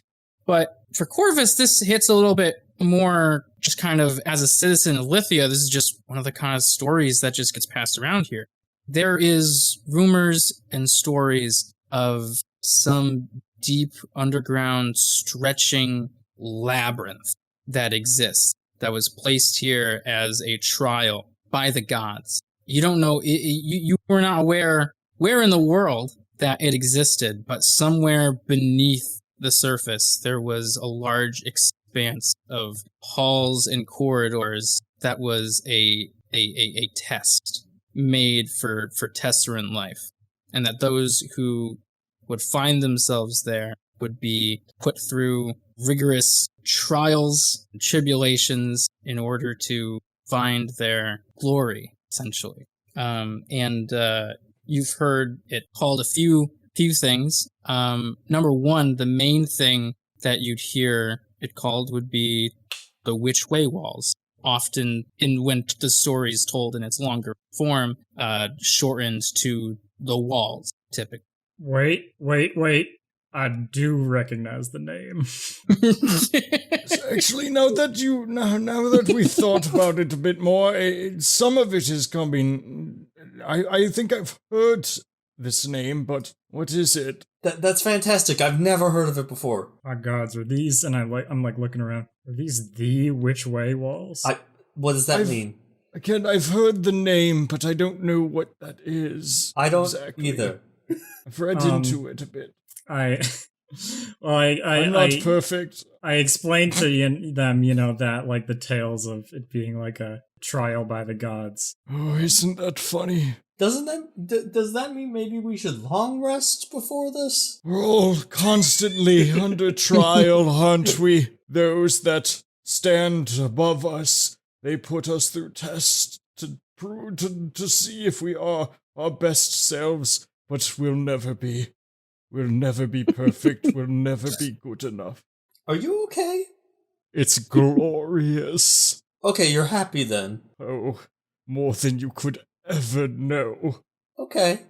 But for Corvus, this hits a little bit more just kind of as a citizen of Lithia. This is just one of the kind of stories that just gets passed around here. There is rumors and stories of some deep underground stretching labyrinth that exists, that was placed here as a trial by the gods. You don't know, you were not aware where in the world that it existed, but somewhere beneath the surface there was a large expanse of halls and corridors that was a test made for Tesserant life, and that those who would find themselves there would be put through rigorous trials and tribulations in order to find their glory, essentially. You've heard it called a few things. Number one, the main thing that you'd hear it called would be the Which Way walls. Often, when the story is told in its longer form, shortened to the walls, typically. Wait. I do recognize the name. Actually, now that we thought about it a bit more, some of it is coming. I think I've heard this name, but what is it? That's fantastic. I've never heard of it before. My gods, are these? And I'm looking around. Are these the Which Way walls? What does that mean? Again, I've heard the name, but I don't know what that is. I don't exactly. either. I've read into it a bit. I'm not perfect. I explained to them, that like the tales of it being like a trial by the gods. Oh, isn't that funny? Does that mean maybe we should long rest before this? We're all constantly under trial, aren't we? Those that stand above us, they put us through tests to prove to see if we are our best selves, but we'll never be. We'll never be perfect. We'll never be good enough. Are you okay? It's glorious. Okay, you're happy then. Oh, more than you could ever know. Okay.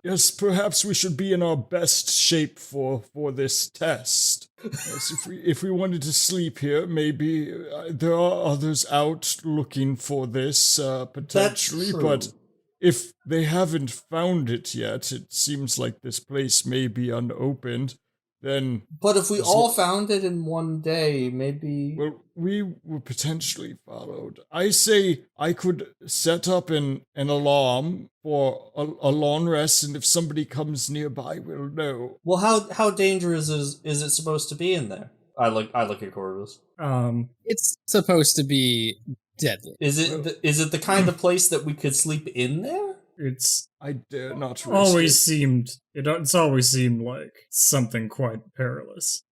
Yes, perhaps we should be in our best shape for this test. Yes, if we wanted to sleep here, maybe there are others out looking for this potentially, but if they haven't found it yet, it seems like this place may be unopened. Then, but if we all found it in one day, maybe... Well, we were potentially followed. I say I could set up an alarm for a long rest, and if somebody comes nearby, we'll know. Well, how dangerous is it supposed to be in there? I look at Corvus. It's supposed to be deadly. Is it the kind of place that we could sleep in there? I dare not risk it's always seemed like something quite perilous.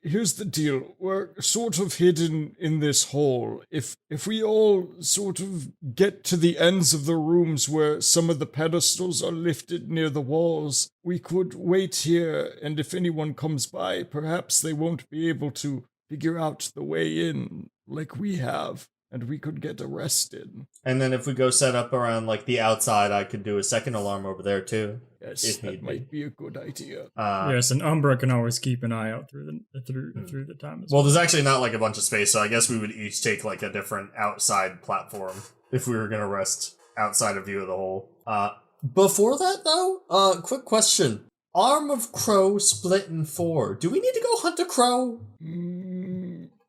Here's the deal. We're sort of hidden in this hole. If we all sort of get to the ends of the rooms where some of the pedestals are lifted near the walls, we could wait here, and if anyone comes by, perhaps they won't be able to figure out the way in like we have, and we could get arrested. And then if we go set up around like the outside, I could do a second alarm over there too. Yes, that might be a good idea. Yes, and Umbra can always keep an eye out through the time as well. Well, there's actually not like a bunch of space, so I guess we would each take like a different outside platform. if we were gonna rest outside of view of the hole. Before that, though, quick question. Arm of crow split in 4. Do we need to go hunt a crow?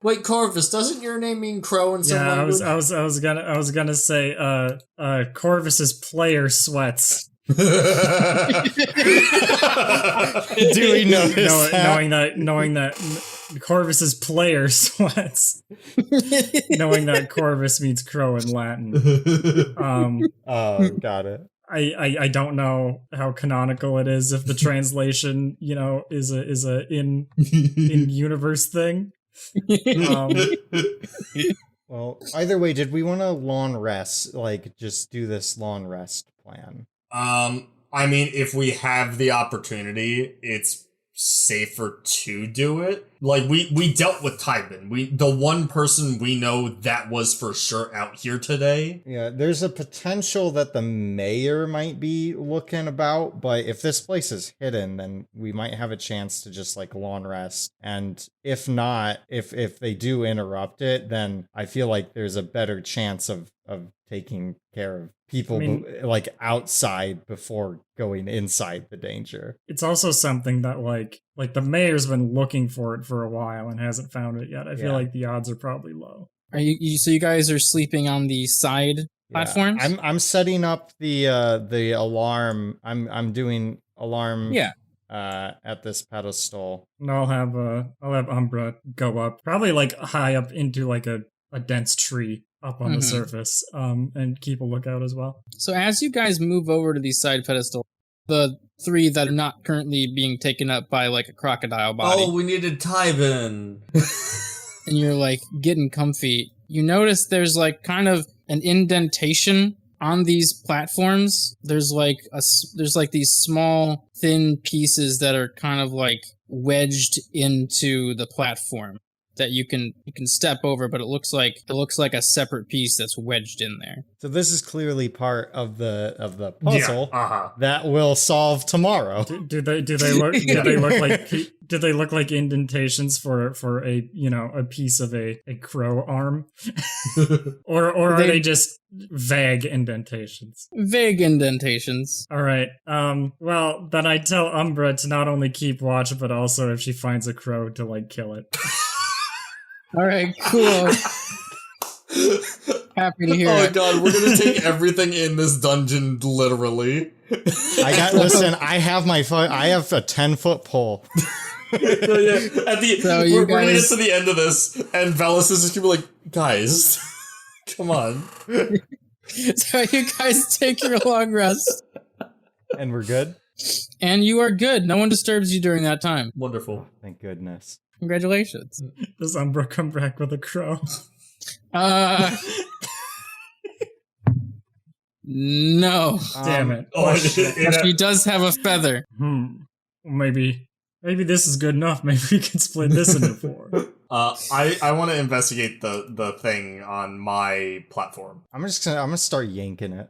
Wait, Corvus, doesn't your name mean crow in some Yeah, language? I was gonna say Corvus's player sweats. Do we notice knowing that Corvus's player sweats. Knowing that Corvus means crow in Latin. Oh, got it. I don't know how canonical it is if the translation, is a in universe thing. Well, either way, did we want a long rest? Like, just do this long rest plan? I mean, if we have the opportunity, it's safer to do it. Like, we dealt with Tybin. The one person we know that was for sure out here today. Yeah, there's a potential that the mayor might be looking about, but if this place is hidden, then we might have a chance to just, like, long rest. And if not, if they do interrupt it, then I feel like there's a better chance of taking care of people like outside before going inside the danger. It's also something that like the mayor's been looking for it for a while and hasn't found it yet. I feel like the odds are probably low. Are so you guys are sleeping on the side platforms? I'm setting up the alarm. I'm doing alarm at this pedestal. And I'll have Umbra go up, probably like high up into like a dense tree up on the surface, and keep a lookout as well. So as you guys move over to these side pedestals, the 3 that are not currently being taken up by like a crocodile body. Oh, we needed Tybin. And you're like getting comfy. You notice there's like kind of an indentation on these platforms. There's like these small thin pieces that are kind of like wedged into the platform that you can step over, but it looks like a separate piece that's wedged in there. So this is clearly part of the puzzle Yeah, that we'll solve tomorrow. Do they look like indentations for a a piece of a crow arm, or are they just vague indentations? Vague indentations. All right. Well, then I tell Umbra to not only keep watch, but also if she finds a crow to like kill it. All right, cool. Happy to hear Oh my it. god, we're gonna take everything in this dungeon literally. Listen, I have a 10-foot pole. So yeah, we're gonna get to the end of this, and Valis is just gonna be like, guys, come on. So you guys take your long rest. And we're good? And you are good. No one disturbs you during that time. Wonderful. Thank goodness. Congratulations. Does Umbra come back with a crow? No. Damn it. She does have a feather. Maybe this is good enough. Maybe we can split this into 4. I want to investigate the thing on my platform. I'm gonna start yanking it.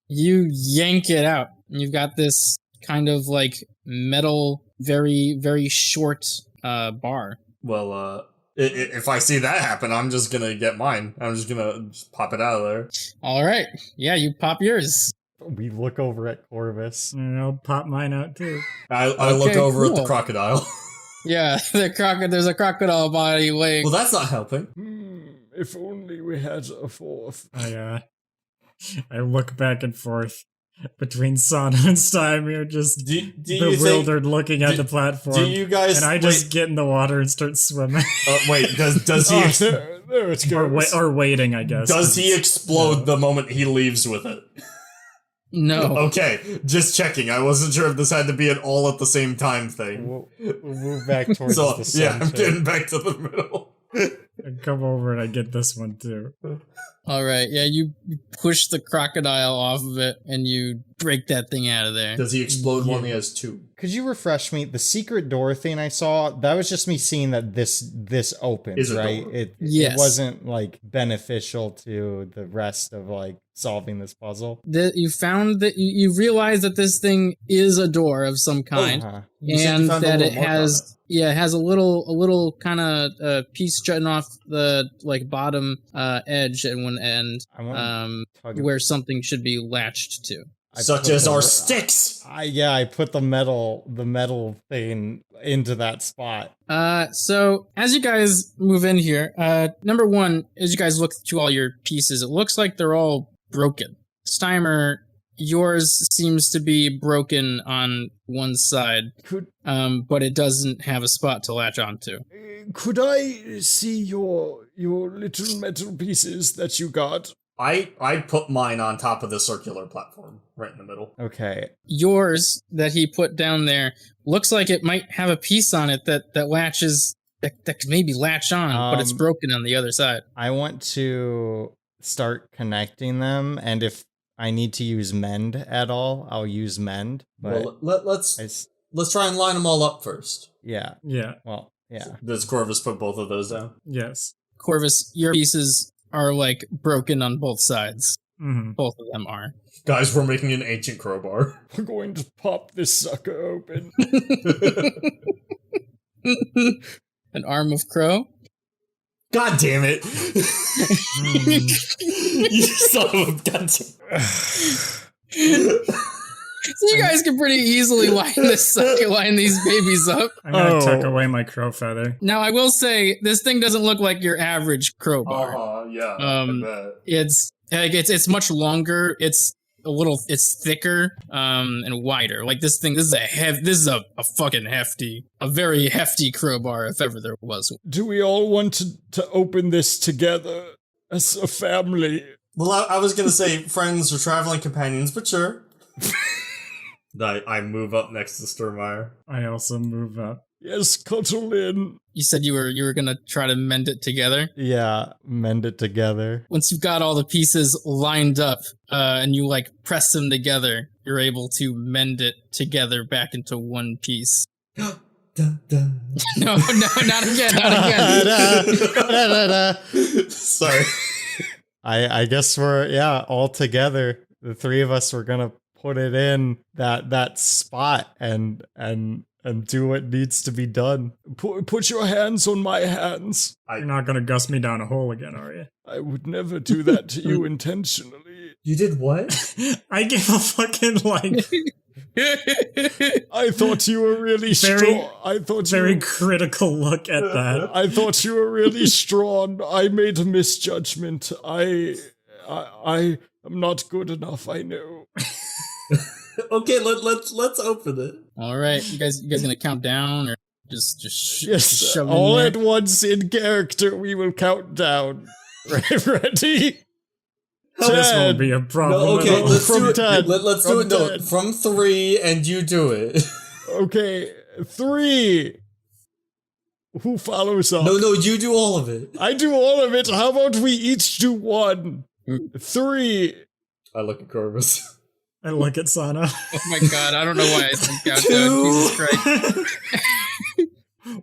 You yank it out. You've got this kind of like metal, very, very short bar. Well, if I see that happen, I'm just gonna get mine. I'm just gonna pop it out of there. All right. Yeah, you pop yours. We look over at Corvus. And I'll pop mine out too. I look over at the crocodile. Yeah, there's a crocodile body laying. Well, that's not helping. If only we had a 4th. I look back and forth between Sana and Stymir, just bewildered looking at the platform. Do you guys? And I just get in the water and start swimming. Wait, does he? There it goes. Or waiting, I guess. Does he explode the moment he leaves with it? No. Okay, just checking. I wasn't sure if this had to be an all at the same time thing. We'll move back towards the center. Yeah, I'm getting back to the middle. I come over and I get this one too. All right. Yeah, you push the crocodile off of it and you break that thing out of there. Does he explode when he has 2? Could you refresh me? The secret door thing I saw, that was just me seeing that this opens, right? It wasn't like beneficial to the rest of like solving this puzzle. You found that you realize that this thing is a door of some kind, and that it has a little kind of piece jutting off the like bottom edge, and one end, I want where something should be latched to. Such as our sticks. I put the metal thing into that spot. So as you guys move in here, number one, as you guys look through all your pieces, it looks like they're all broken. Steimer, yours seems to be broken on one side, but it doesn't have a spot to latch onto. Could I see your little metal pieces that you got? I put mine on top of the circular platform, right in the middle. Okay. Yours that he put down there looks like it might have a piece on it that latches, that could maybe latch on, but it's broken on the other side. I want to start connecting them, and if I need to use mend at all, I'll use mend. But Well, let's try and line them all up first. yeah. Yeah. Well, yeah. Does Corvus put both of those down? Yes. Corvus, your pieces are like broken on both sides. Mm-hmm. Both of them are. Guys, we're making an ancient crowbar. We're going to pop this sucker open. An arm of crow. God damn it! You son of a gun. So you guys can pretty easily line these babies up. I'm gonna tuck away my crow feather. Now I will say this thing doesn't look like your average crowbar. Yeah. I bet. It's much longer. It's thicker and wider. Like this is a fucking hefty, a very hefty crowbar if ever there was. Do we all want to open this together as a family? Well, I was gonna say friends or traveling companions, but sure. I move up next to Sturmeyer. I also move up. Yes, cuddle in. You said you were gonna try to mend it together. Yeah, mend it together. Once you've got all the pieces lined up, and you like press them together, you're able to mend it together back into one piece. Dun, dun. No, not again, not again. Sorry. I guess we're all together. The three of us were gonna put it in that spot and do what needs to be done. Put your hands on my hands. You're not gonna gust me down a hole again, are you? I would never do that to you intentionally. You did what? I gave a fucking I thought you were really strong. I thought very critical look at that. I thought you were really strong. I made a misjudgment. I am not good enough. I know. Okay, let's open it. All right, you guys gonna count down or just Yes, shove it all in at there? once in character. We will count down. Ready? This 10. won't be a problem. No, okay, at all. let's From do it. 10. Let's do From it. No, 10. from 3, and you do it. Okay, 3. Who follows up? No, you do all of it. I do all of it. How about we each do 1? 3. I look at Corvus. I look at Sana. Oh my god, I don't know why I said countdown. Jesus Christ.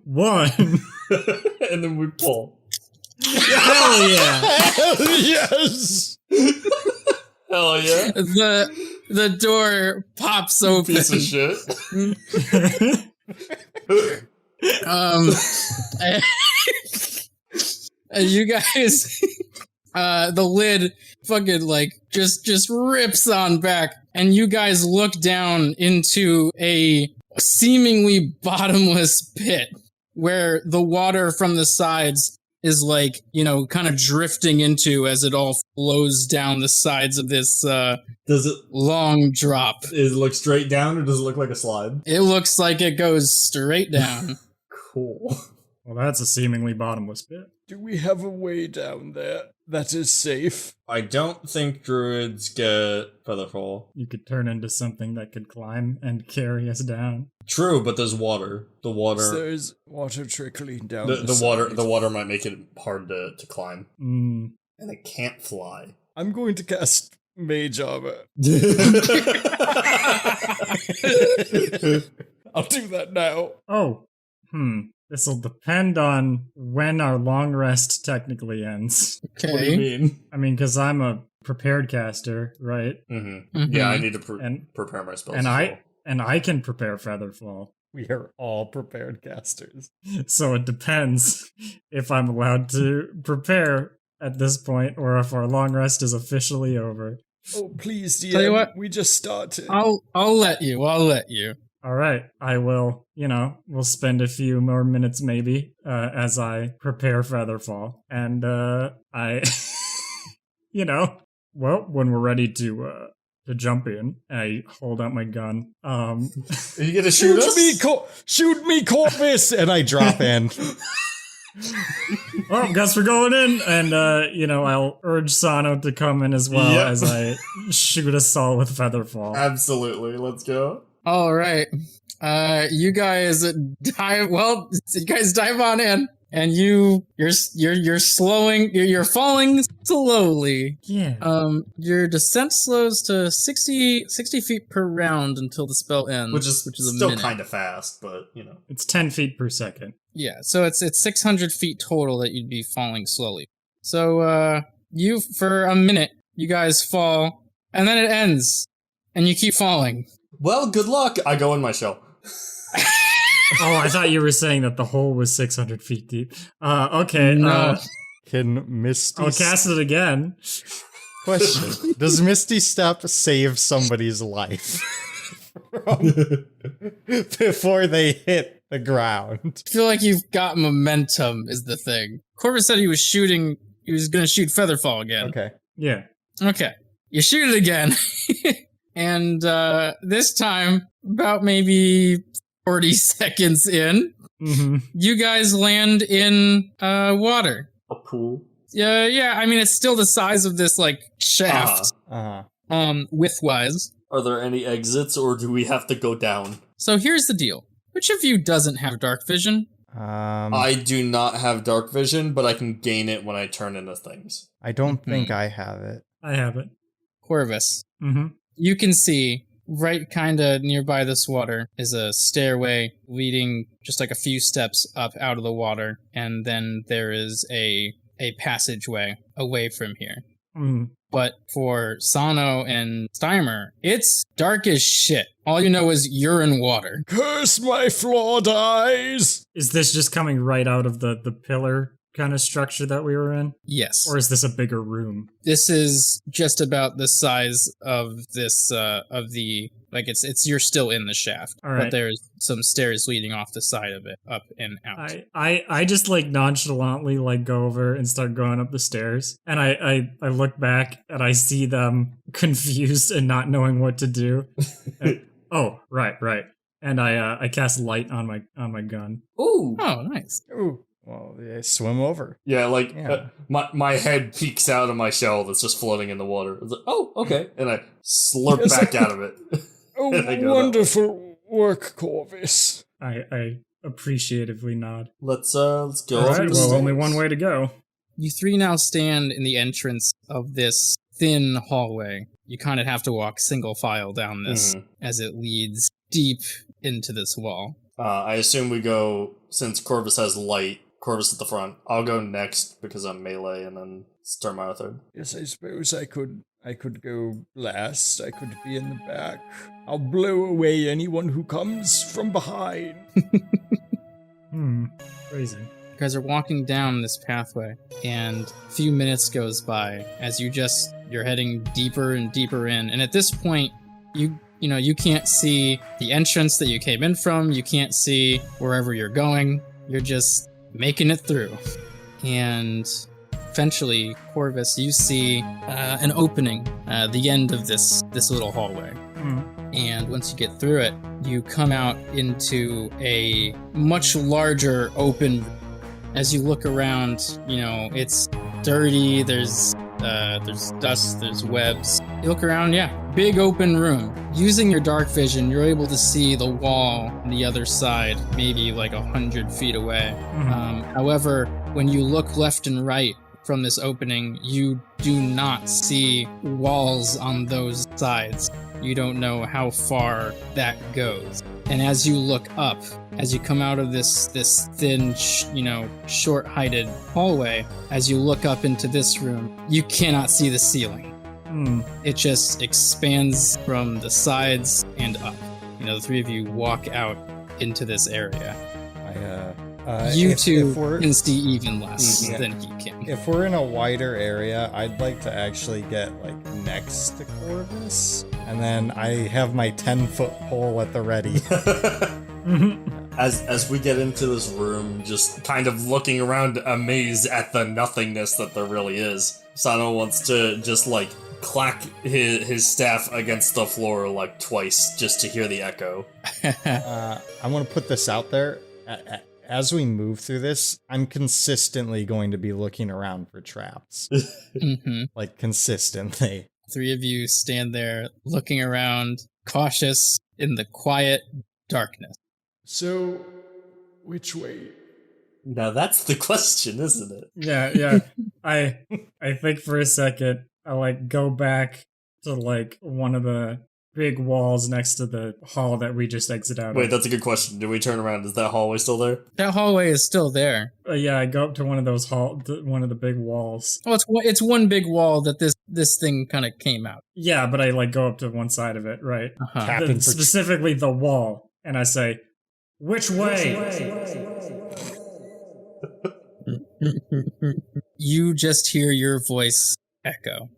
1. And then we pull. Hell yeah! Hell yes! Hell yeah. The door pops open. Piece of shit. And you guys, the lid fucking like just rips on back, and you guys look down into a seemingly bottomless pit where the water from the sides is like, kind of drifting into as it all flows down the sides of this Does it long drop. Does it look straight down, or does it look like a slide? It looks like it goes straight down. Cool. Well, that's a seemingly bottomless pit. Do we have a way down there that is safe? I don't think druids get featherfall. You could turn into something that could climb and carry us down. True, but there's water. The water. There's water trickling down The water might make it hard to climb. Mm. And it can't fly. I'm going to cast mage armor. I'll do that now. Oh. This'll depend on when our long rest technically ends. Okay. What do you mean? I mean, because I'm a prepared caster, right? Mm-hmm. Mhm. Yeah, I need to prepare my spells. And I can prepare Featherfall. We are all prepared casters. So it depends if I'm allowed to prepare at this point, or if our long rest is officially over. Oh, please, DM. Tell you what. We just started. I'll let you. I'll let you. All right, I will, we'll spend a few more minutes maybe as I prepare Featherfall. And I, well, when we're ready to jump in, I hold out my gun. Are you gonna shoot us? Shoot me, Corvus! And I drop in. Well, guess we're going in. And, I'll urge Sano to come in as well as I shoot us all with Featherfall. Absolutely, let's go. All right. You guys dive. Well, you guys dive on in, and you're slowing. You're falling slowly. Yeah. Your descent slows to 60 feet per round until the spell ends, Which is a still minute. kind of fast, but It's 10 feet per second. Yeah, so it's 600 feet total that you'd be falling slowly. So you for a minute, you guys fall, and then it ends, and you keep falling. Well, good luck. I go in my shell. Oh, I thought you were saying that the hole was 600 feet deep. Okay. No. Can Misty I'll cast it again. Question. Does Misty Step save somebody's life before they hit the ground? I feel like you've got momentum is the thing. Corvus said he was gonna shoot Featherfall again. Okay. Yeah. Okay. You shoot it again. And this time, about maybe 40 seconds in, you guys land in water. A pool. Yeah, I mean, it's still the size of this, shaft, width-wise. Are there any exits, or do we have to go down? So here's the deal. Which of you doesn't have dark vision? I do not have dark vision, but I can gain it when I turn into things. I don't think I have it. I have it. Corvus. Mm-hmm. You can see right kind of nearby this water is a stairway leading just a few steps up out of the water, and then there is a passageway away from here. But for Sano and Steimer, it's dark as shit. All you know is you're in water. Curse my flawed eyes! Is this just coming right out of the pillar kind of structure that we were in? Yes. Or is this a bigger room? This is just about the size of this, you're still in the shaft. All right. But there's some stairs leading off the side of it, up and out. I just nonchalantly go over and start going up the stairs. And I look back and I see them confused and not knowing what to do. Oh, right. And I cast light on my gun. Ooh. Oh, nice. Ooh. Well, yeah, swim over. Yeah, my head peeks out of my shell that's just floating in the water. It's like, oh, okay. And I slurp back out of it. Oh, wonderful work, Corvus. I appreciatively nod. Let's go. All right, well, only one way to go. You three now stand in the entrance of this thin hallway. You kind of have to walk single file down this as it leads deep into this wall. I assume we go, since Corvus has light, Corvus at the front. I'll go next because I'm melee, and then Sturmire third. Yes, I suppose I could go last. I could be in the back. I'll blow away anyone who comes from behind. Crazy. You guys are walking down this pathway, and a few minutes goes by as you're heading deeper and deeper in. And at this point, you can't see the entrance that you came in from. You can't see wherever you're going. You're just making it through. And eventually, Corvus, you see an opening, the end of this little hallway. And once you get through it, you come out into a much larger open. As you look around, it's dirty. There's dust. There's webs. You look around, big open room. Using your dark vision, you're able to see the wall on the other side, maybe 100 feet away. However, when you look left and right from this opening, you do not see walls on those sides. You don't know how far that goes. And as you look up, as you come out of this thin, short-heighted hallway, as you look up into this room, you cannot see the ceiling. It just expands from the sides and up. The three of you walk out into this area. You if two we're- can see even less Mhm. than he can. If we're in a wider area, I'd like to actually get like next to Corvus, and then I have my 10-foot pole at the ready. As we get into this room, just kind of looking around amazed at the nothingness that there really is, Sano wants to just like clack his staff against the floor like twice just to hear the echo. I'm gonna put this out there. As we move through this, I'm consistently going to be looking around for traps. Mhm. Like, consistently. Three of you stand there looking around, cautious in the quiet darkness. So, which way? Now that's the question, isn't it? Yeah. I think for a second, I like go back to like one of the big walls next to the hall that we just exit out Wait, of. that's a good question. Do we turn around? Is that hallway still there? That hallway is still there. Yeah, I go up to one of those one of the big walls. Oh, it's one big wall that this thing kind of came out. Yeah, but I like go up to one side of it, right? Uh-huh. Tapping for Specifically the wall, and I say, "Which way?" You just hear your voice echo.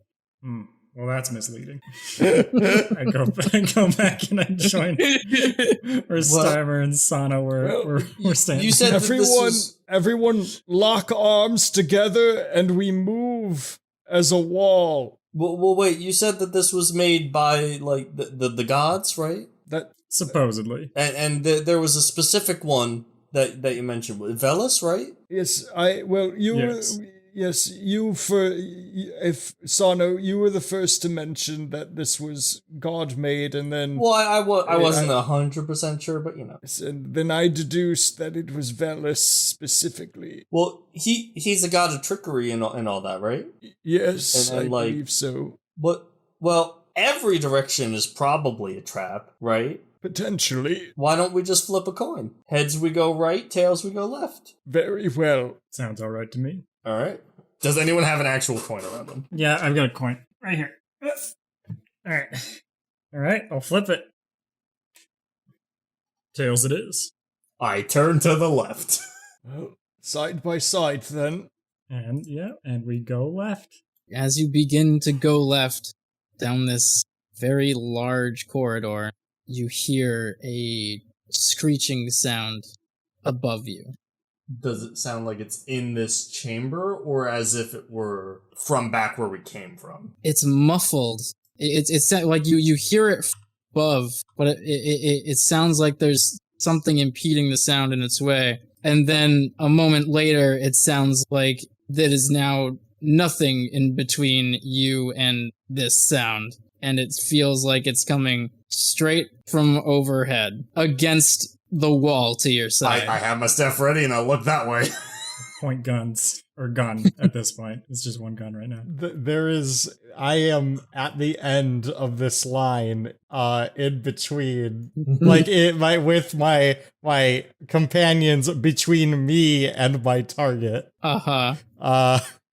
Well, that's misleading. I go back and I join where Steimer and Sana were standing. You said that this Everyone lock arms together and we move as a wall. Well, wait. You said that this was made by like the gods, right? That supposedly. And there was a specific one that you mentioned, Velis, right? yes, if Sano, you were the first to mention that this was God made, and then Well, I wasn't 100% sure, but you know. and then I deduced that it was Velis specifically. Well, he's a god of trickery and all that, right? Yes, And I like- believe so. But well, every direction is probably a trap, right? Potentially. Why don't we just flip a coin? Heads we go right, tails we go left. Very well. Sounds all right to me. All right. Does anyone have an actual coin around them? Yeah, I've got a coin right here. All right. I'll flip it. Tails, it is. I turn to the left. Well, side by side then. And we go left. As you begin to go left down this very large corridor, you hear a screeching sound above you. Does it sound like it's in this chamber, or as if it were from back where we came from? It's muffled. It's like you hear it above, but it sounds like there's something impeding the sound in its way. And then a moment later, it sounds like there is now nothing in between you and this sound. And it feels like it's coming straight from overhead against the wall to your side. I have my staff ready and I look that way. Point guns. Or gun at this point. It's just one gun right now. I am at the end of this line, in between, like with my companions between me and my target. Uh-huh.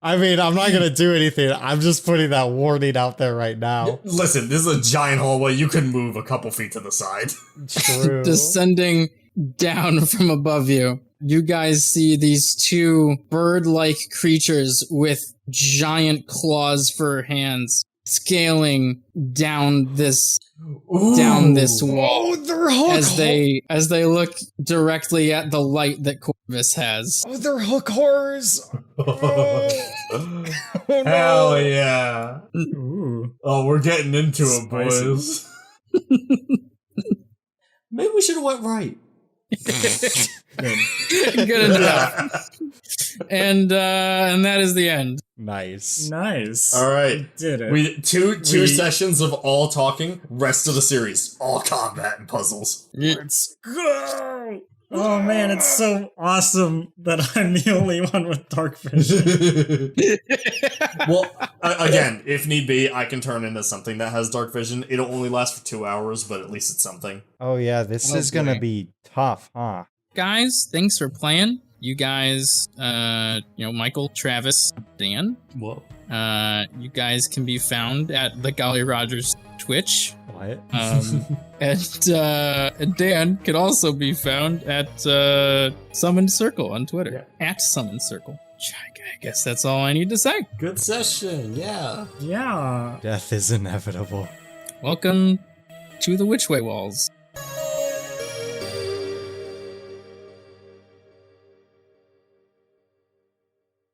I mean, I'm not gonna do anything. I'm just putting that warning out there right now. Listen, this is a giant hallway. You can move a couple feet to the side. True. Descending down from above you, you guys see these two bird-like creatures with giant claws for hands scaling down this wall. Oh, they're hook. As they look directly at the light that Corvus has. Oh, they're hook horrors. Oh, no. Hell yeah. Ooh. Oh, we're getting into it, Spicy. boys. Maybe we should have went right. Good enough. And that is the end. Nice. Nice. All right. We did it. We two sessions of all talking. Rest of the series, all combat and puzzles. Let's go! Oh man, it's so awesome that I'm the only one with dark vision. Well, again, if need be, I can turn into something that has dark vision. It'll only last for 2 hours, but at least it's something. Oh yeah, this is gonna be tough, huh? Guys, thanks for playing. you guys, Michael, Travis, Dan, Whoa. you guys can be found at the Golly Rogers Twitch. What? And Dan can also be found at Summoned Circle on Twitter. At Summoned Circle. I guess that's all I need to say. Good session, yeah. Yeah. Death is inevitable. Welcome to the Witchway Walls.